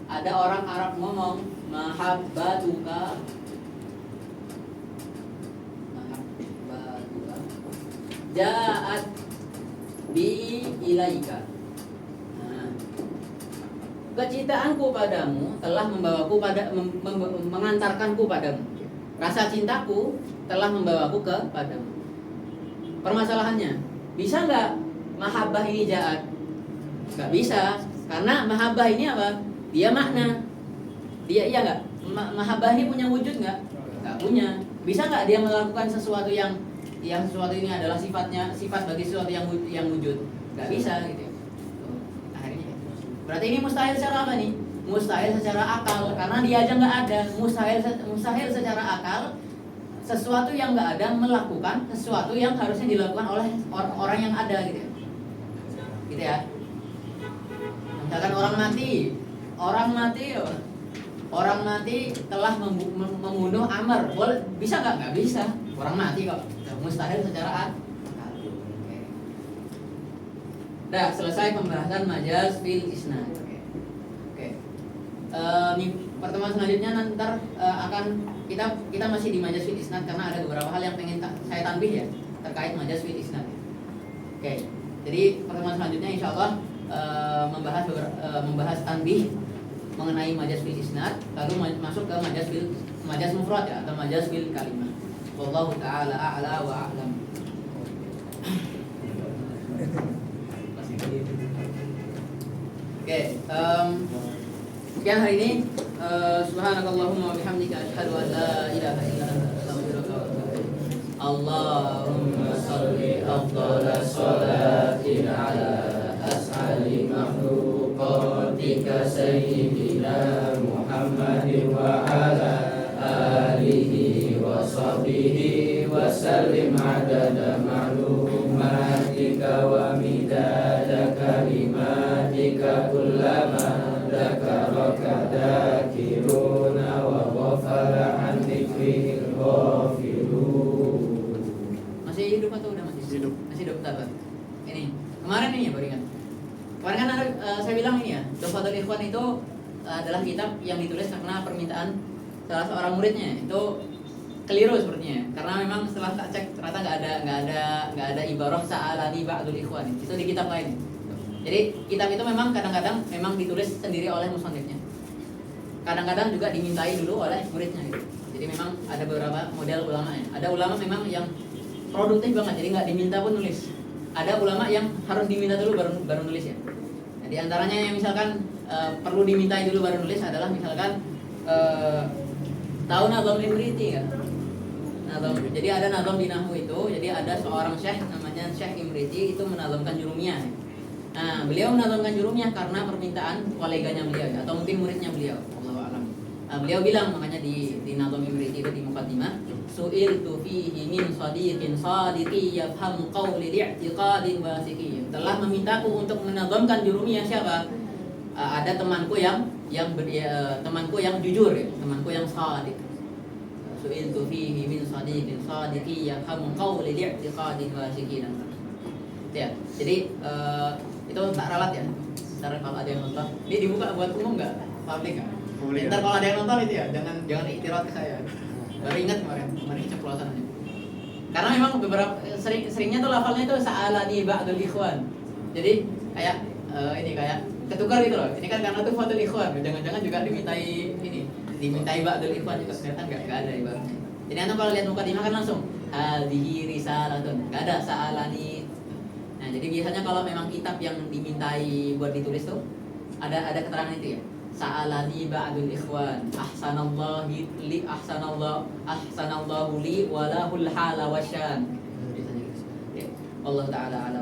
Ada orang Arab ngomong mahabbatuka ja'at bi ilaika. Nah, kecintaanku padamu telah membawaku mengantarkanku padamu. Rasa cintaku telah membawaku kepadamu. Permasalahannya, bisa nggak mahabbah ini ja'at? Nggak bisa, karena mahabbah ini apa? Dia makna. Dia iya nggak? Mahabbah ini punya wujud nggak? Nggak punya. Bisa nggak dia melakukan sesuatu yang sesuatu ini adalah sifat bagi sesuatu yang wujud? Nggak bisa gitu. Akhirnya, berarti ini mustahil secara apa nih? Mustahil secara akal, karena dia aja nggak ada. Mustahil secara akal. Sesuatu yang nggak ada melakukan sesuatu yang harusnya dilakukan oleh orang yang ada gitu ya. Misalkan orang mati telah membunuh Amr, boleh bisa nggak bisa, orang mati kok, mustahil secara akal. Dah selesai pembahasan majaz fil isnad. Oke. Pertemuan selanjutnya nanti akan kita masih di majaz fil isnad karena ada beberapa hal yang pengen saya tanbih ya terkait majaz fil isnad. Oke. Jadi pertemuan selanjutnya insyaallah membahas tanbih mengenai majaz fil isnad, lalu masuk ke majaz mufrad ya atau majaz fil kalimah. Wallahu taala a'la wa a'lam. Oke, sekian hari ini. Subhanakallahumma wa bihamdika asyhadu an la ilaha illa anta astaghfiruka wa atubu ilaik. Allahumma shalli afdhala sholatin ala as'ali makhluqatika sayyidina Muhammadin wa ala alihi wa sahbihi wa sallim adada ma'lumatika wa midada kalimatika kullama dzakaraka dzakiruna wa ghafara an dzikril ghafilun. Masih hidup atau udah mati? Hidup. Masih hidup, bentar. Ini kemarin ini ya baru ingat. Kemarin kan ada, saya bilang ini ya, Tuhfatul Ikhwan itu adalah kitab yang ditulis karena permintaan salah seorang muridnya. Itu keliru sepertinya, karena memang setelah tak cek ternyata nggak ada ibarah sa'alani ba'dul ikhwan. Itu di kitab lain. Jadi kitab itu memang kadang-kadang memang ditulis sendiri oleh musannifnya. Kadang-kadang juga dimintai dulu oleh muridnya gitu. Jadi memang ada beberapa model ulama ya. Ada ulama memang yang produktif banget, jadi nggak diminta pun nulis. Ada ulama yang harus diminta dulu baru nulis ya. Nah, di antaranya yang misalkan perlu dimintai dulu baru nulis adalah misalkan tahu nazam Imriti ya. Jadi ada nazam di nahwu itu, jadi ada seorang syekh namanya Syekh Imriti itu menazamkan jurumiyah. Nah, beliau menazamkan jurumiyah karena permintaan koleganya beliau ya, atau mungkin muridnya beliau. Wallahu a'lam. Beliau bilang makanya di Nazm Imriti itu di Muqaddimah, su'iltu fihi min sadiqin sadiqi yafhamu qawli li'tiqadin wasiqi. Telah memintaku untuk menazamkan di Rumiyah siapa? Ada temanku temanku yang jujur ya, temanku yang sadiq. Su'iltu fihi min sadiqin sadiqi yafhamu qawli li'tiqadin wasiqi. Ya, jadi itu tak ralat ya. Ntar kalau ada yang nonton, ini dibuka buat umum nggak? Publik nggak? Ntar kalau ada yang nonton itu ya, jangan iktirat ke saya. Baru ingat kemarin keceplosan aja. Karena memang beberapa seringnya tuh lafalnya tuh sa'alani ba'dul ikhwan. Jadi kayak ini kayak ketukar gitu loh. Ini kan karena tuh fatul ikhwan. Jangan-jangan juga dimintai ba'dul ikhwan juga ternyata nggak ada ibaratnya. Jadi anda kalau lihat Muqaddimah kan langsung hadhihi risalatun. Nggak ada sa'alani. Nah, jadi biasanya kalau memang kitab yang dimintai buat ditulis tuh ada keterangan itu ya. Sa'alani ba'dul ikhwan ahsanallahu li walahul hala wasyan. Biasanya gitu. Ya. Allah taala